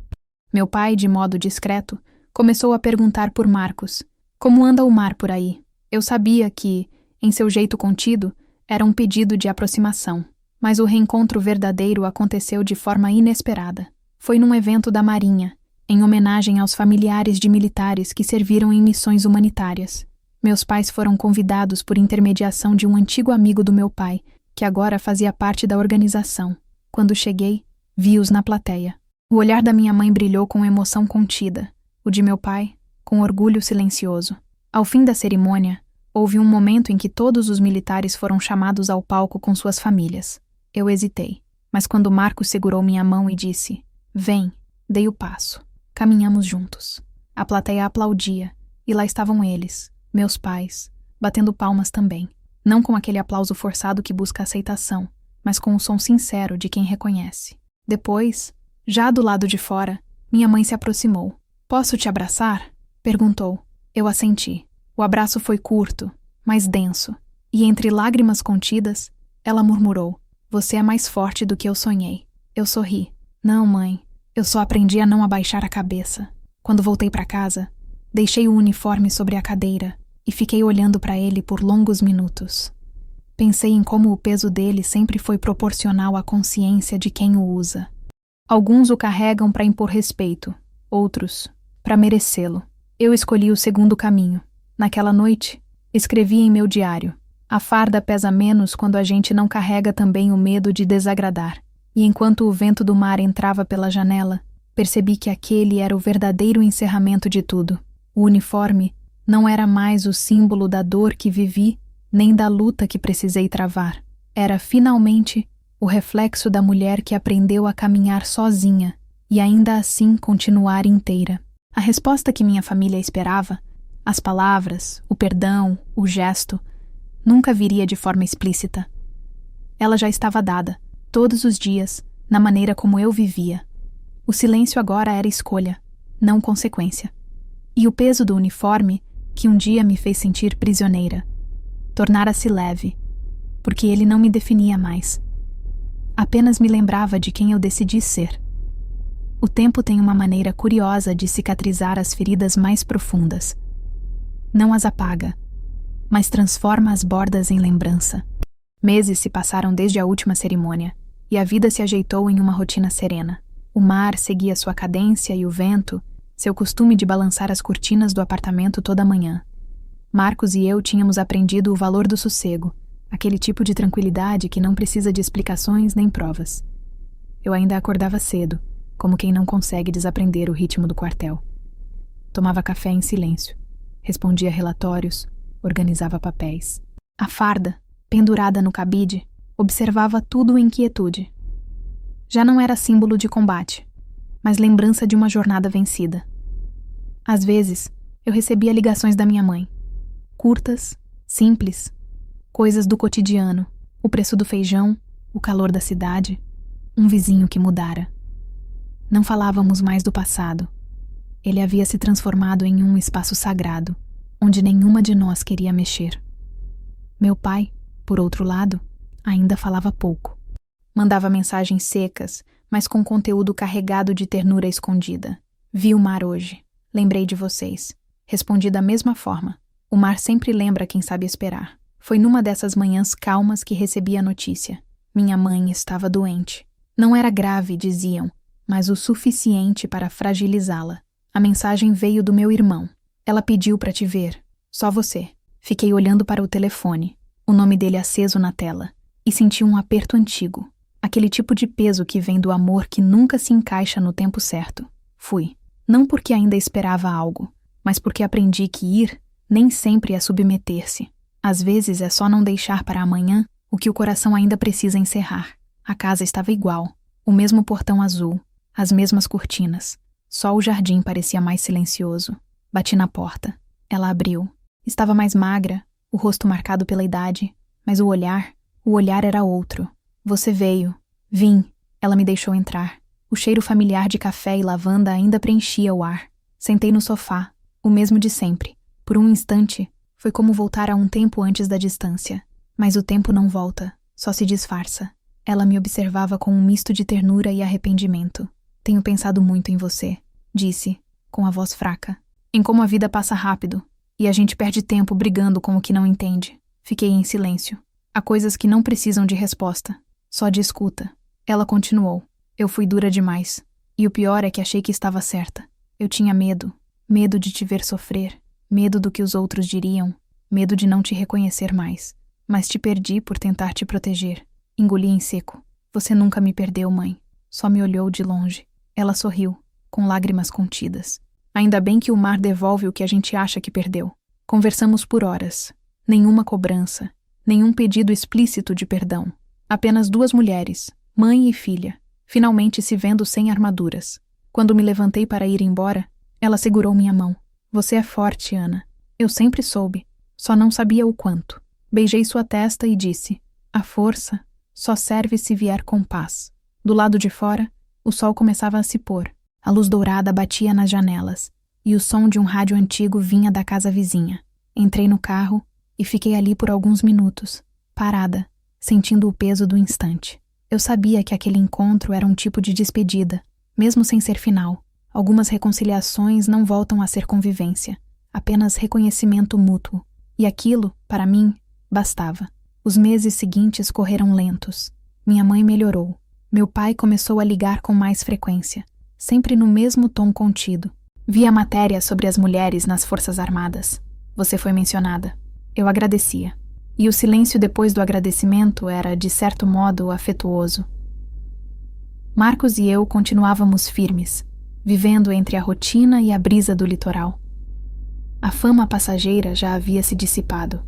Meu pai, de modo discreto, começou a perguntar por Marcos. Como anda o mar por aí? Eu sabia que, em seu jeito contido, era um pedido de aproximação, mas o reencontro verdadeiro aconteceu de forma inesperada. Foi num evento da Marinha, em homenagem aos familiares de militares que serviram em missões humanitárias. Meus pais foram convidados por intermediação de um antigo amigo do meu pai, que agora fazia parte da organização. Quando cheguei, vi-os na plateia. O olhar da minha mãe brilhou com emoção contida, o de meu pai, com orgulho silencioso. Ao fim da cerimônia, houve um momento em que todos os militares foram chamados ao palco com suas famílias. Eu hesitei, mas quando Marcos segurou minha mão e disse: Vem, dei o passo. Caminhamos juntos. A plateia aplaudia, e lá estavam eles, meus pais, batendo palmas também. Não com aquele aplauso forçado que busca aceitação, mas com o som sincero de quem reconhece. Depois, já do lado de fora, minha mãe se aproximou. Posso te abraçar? Perguntou. Eu assenti. O abraço foi curto, mas denso, e entre lágrimas contidas, ela murmurou: Você é mais forte do que eu sonhei. Eu sorri. Não, mãe, eu só aprendi a não abaixar a cabeça. Quando voltei para casa, deixei o uniforme sobre a cadeira e fiquei olhando para ele por longos minutos. Pensei em como o peso dele sempre foi proporcional à consciência de quem o usa. Alguns o carregam para impor respeito, outros para merecê-lo. Eu escolhi o segundo caminho. Naquela noite, escrevi em meu diário: A farda pesa menos quando a gente não carrega também o medo de desagradar. E enquanto o vento do mar entrava pela janela, percebi que aquele era o verdadeiro encerramento de tudo. O uniforme não era mais o símbolo da dor que vivi, nem da luta que precisei travar. Era, finalmente, o reflexo da mulher que aprendeu a caminhar sozinha e ainda assim continuar inteira. A resposta que minha família esperava, as palavras, o perdão, o gesto, nunca viria de forma explícita. Ela já estava dada, todos os dias, na maneira como eu vivia. O silêncio agora era escolha, não consequência. E o peso do uniforme, que um dia me fez sentir prisioneira, tornara-se leve, porque ele não me definia mais. Apenas me lembrava de quem eu decidi ser. O tempo tem uma maneira curiosa de cicatrizar as feridas mais profundas. Não as apaga, mas transforma as bordas em lembrança. Meses se passaram desde a última cerimônia, e a vida se ajeitou em uma rotina serena. O mar seguia sua cadência e o vento, seu costume de balançar as cortinas do apartamento toda manhã. Marcos e eu tínhamos aprendido o valor do sossego, aquele tipo de tranquilidade que não precisa de explicações nem provas. Eu ainda acordava cedo, como quem não consegue desaprender o ritmo do quartel. Tomava café em silêncio, respondia relatórios, organizava papéis. A farda, pendurada no cabide, observava tudo em quietude. Já não era símbolo de combate, mas lembrança de uma jornada vencida. Às vezes, eu recebia ligações da minha mãe. Curtas, simples, coisas do cotidiano, o preço do feijão, o calor da cidade, um vizinho que mudara. Não falávamos mais do passado. Ele havia se transformado em um espaço sagrado, onde nenhuma de nós queria mexer. Meu pai, por outro lado, ainda falava pouco. Mandava mensagens secas, mas com conteúdo carregado de ternura escondida. Vi o mar hoje. Lembrei de vocês. Respondi da mesma forma. O mar sempre lembra quem sabe esperar. Foi numa dessas manhãs calmas que recebi a notícia. Minha mãe estava doente. Não era grave, diziam, mas o suficiente para fragilizá-la. A mensagem veio do meu irmão. Ela pediu para te ver. Só você. Fiquei olhando para o telefone, o nome dele aceso na tela, e senti um aperto antigo. Aquele tipo de peso que vem do amor que nunca se encaixa no tempo certo. Fui. Não porque ainda esperava algo, mas porque aprendi que ir nem sempre é submeter-se. Às vezes é só não deixar para amanhã o que o coração ainda precisa encerrar. A casa estava igual, o mesmo portão azul, as mesmas cortinas. Só o jardim parecia mais silencioso. Bati na porta. Ela abriu. Estava mais magra, o rosto marcado pela idade, mas o olhar era outro. Você veio. Vim. Ela me deixou entrar. O cheiro familiar de café e lavanda ainda preenchia o ar. Sentei no sofá, o mesmo de sempre. Por um instante, foi como voltar a um tempo antes da distância. Mas o tempo não volta, só se disfarça. Ela me observava com um misto de ternura e arrependimento. Tenho pensado muito em você, disse, com a voz fraca. Em como a vida passa rápido, e a gente perde tempo brigando com o que não entende. Fiquei em silêncio. Há coisas que não precisam de resposta, só de escuta. Ela continuou. Eu fui dura demais. E o pior é que achei que estava certa. Eu tinha medo. Medo de te ver sofrer. Medo do que os outros diriam. Medo de não te reconhecer mais. Mas te perdi por tentar te proteger. Engoli em seco. Você nunca me perdeu, mãe. Só me olhou de longe. Ela sorriu, com lágrimas contidas. Ainda bem que o mar devolve o que a gente acha que perdeu. Conversamos por horas. Nenhuma cobrança. Nenhum pedido explícito de perdão. Apenas duas mulheres, mãe e filha, finalmente se vendo sem armaduras. Quando me levantei para ir embora, ela segurou minha mão. Você é forte, Ana. Eu sempre soube, só não sabia o quanto. Beijei sua testa e disse, a força só serve se vier com paz. Do lado de fora, o sol começava a se pôr. A luz dourada batia nas janelas, e o som de um rádio antigo vinha da casa vizinha. Entrei no carro e fiquei ali por alguns minutos, parada, sentindo o peso do instante. Eu sabia que aquele encontro era um tipo de despedida, mesmo sem ser final. Algumas reconciliações não voltam a ser convivência, apenas reconhecimento mútuo. E aquilo, para mim, bastava. Os meses seguintes correram lentos. Minha mãe melhorou. Meu pai começou a ligar com mais frequência, sempre no mesmo tom contido. Vi a matéria sobre as mulheres nas Forças Armadas. Você foi mencionada. Eu agradecia. E o silêncio depois do agradecimento era, de certo modo, afetuoso. Marcos e eu continuávamos firmes, vivendo entre a rotina e a brisa do litoral. A fama passageira já havia se dissipado.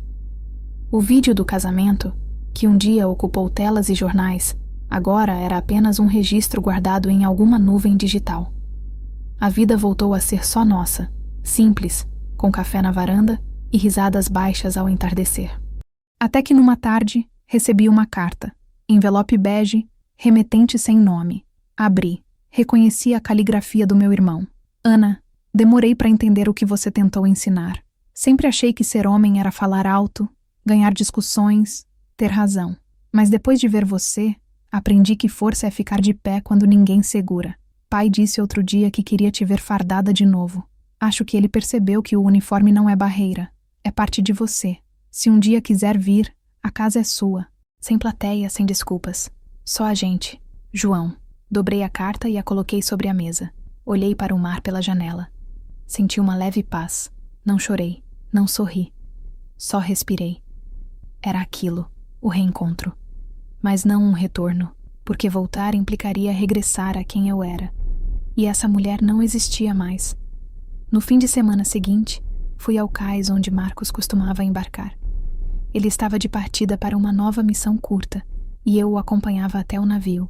O vídeo do casamento, que um dia ocupou telas e jornais, agora era apenas um registro guardado em alguma nuvem digital. A vida voltou a ser só nossa, simples, com café na varanda e risadas baixas ao entardecer. Até que numa tarde, recebi uma carta, envelope bege, remetente sem nome. Abri, reconheci a caligrafia do meu irmão. Ana, demorei para entender o que você tentou ensinar. Sempre achei que ser homem era falar alto, ganhar discussões, ter razão. Mas depois de ver você, aprendi que força é ficar de pé quando ninguém segura. Pai disse outro dia que queria te ver fardada de novo. Acho que ele percebeu que o uniforme não é barreira, é parte de você. Se um dia quiser vir, a casa é sua. Sem plateia, sem desculpas. Só a gente. João. Dobrei a carta e a coloquei sobre a mesa. Olhei para o mar pela janela. Senti uma leve paz. Não chorei. Não sorri. Só respirei. Era aquilo, o reencontro. Mas não um retorno, porque voltar implicaria regressar a quem eu era. E essa mulher não existia mais. No fim de semana seguinte, Fui ao cais onde Marcos costumava embarcar. Ele estava de partida para uma nova missão curta, e eu o acompanhava até o navio.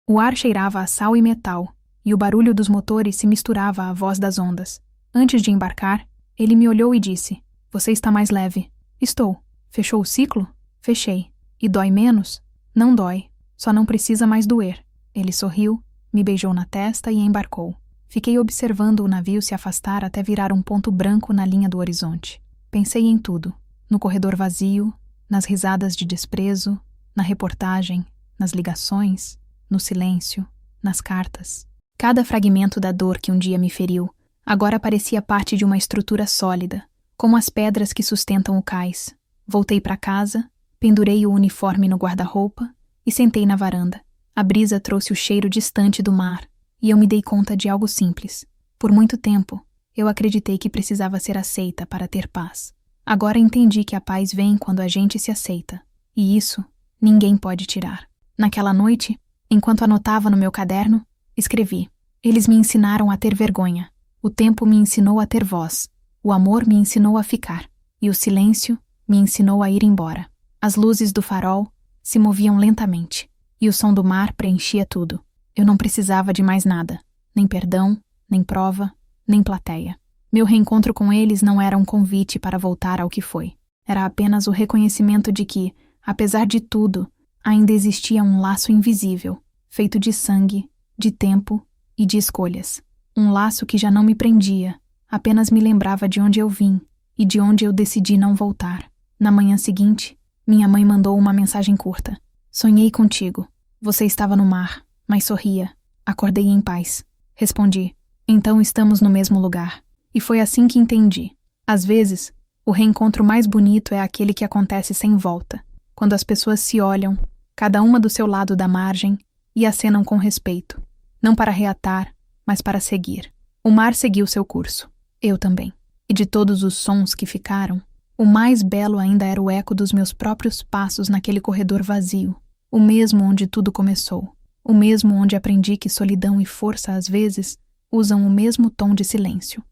O ar cheirava a sal e metal, e o barulho dos motores se misturava à voz das ondas. Antes de embarcar, ele me olhou e disse: "Você está mais leve." "Estou." "Fechou o ciclo?" "Fechei." "E dói menos?" "Não dói. Só não precisa mais doer." Ele sorriu, me beijou na testa e embarcou. Fiquei observando o navio se afastar até virar um ponto branco na linha do horizonte. Pensei em tudo. No corredor vazio, nas risadas de desprezo, na reportagem, nas ligações, no silêncio, nas cartas. Cada fragmento da dor que um dia me feriu agora parecia parte de uma estrutura sólida, como as pedras que sustentam o cais. Voltei para casa, pendurei o uniforme no guarda-roupa e sentei na varanda. A brisa trouxe o cheiro distante do mar, e eu me dei conta de algo simples. Por muito tempo, eu acreditei que precisava ser aceita para ter paz. Agora entendi que a paz vem quando a gente se aceita, e isso ninguém pode tirar. Naquela noite, enquanto anotava no meu caderno, escrevi: "Eles me ensinaram a ter vergonha. O tempo me ensinou a ter voz. O amor me ensinou a ficar. E o silêncio me ensinou a ir embora." As luzes do farol se moviam lentamente, e o som do mar preenchia tudo. Eu não precisava de mais nada, nem perdão, nem prova, nem plateia. Meu reencontro com eles não era um convite para voltar ao que foi. Era apenas o reconhecimento de que, apesar de tudo, ainda existia um laço invisível, feito de sangue, de tempo e de escolhas. Um laço que já não me prendia, apenas me lembrava de onde eu vim e de onde eu decidi não voltar. Na manhã seguinte, minha mãe mandou uma mensagem curta. "Sonhei contigo. Você estava no mar, mas sorria. Acordei em paz." Respondi: "Então estamos no mesmo lugar." E foi assim que entendi. Às vezes, o reencontro mais bonito é aquele que acontece sem volta, quando as pessoas se olham, cada uma do seu lado da margem, e acenam com respeito, não para reatar, mas para seguir. O mar seguiu seu curso. Eu também. E de todos os sons que ficaram, o mais belo ainda era o eco dos meus próprios passos naquele corredor vazio, o mesmo onde tudo começou, o mesmo onde aprendi que solidão e força às vezes usam o mesmo tom de silêncio.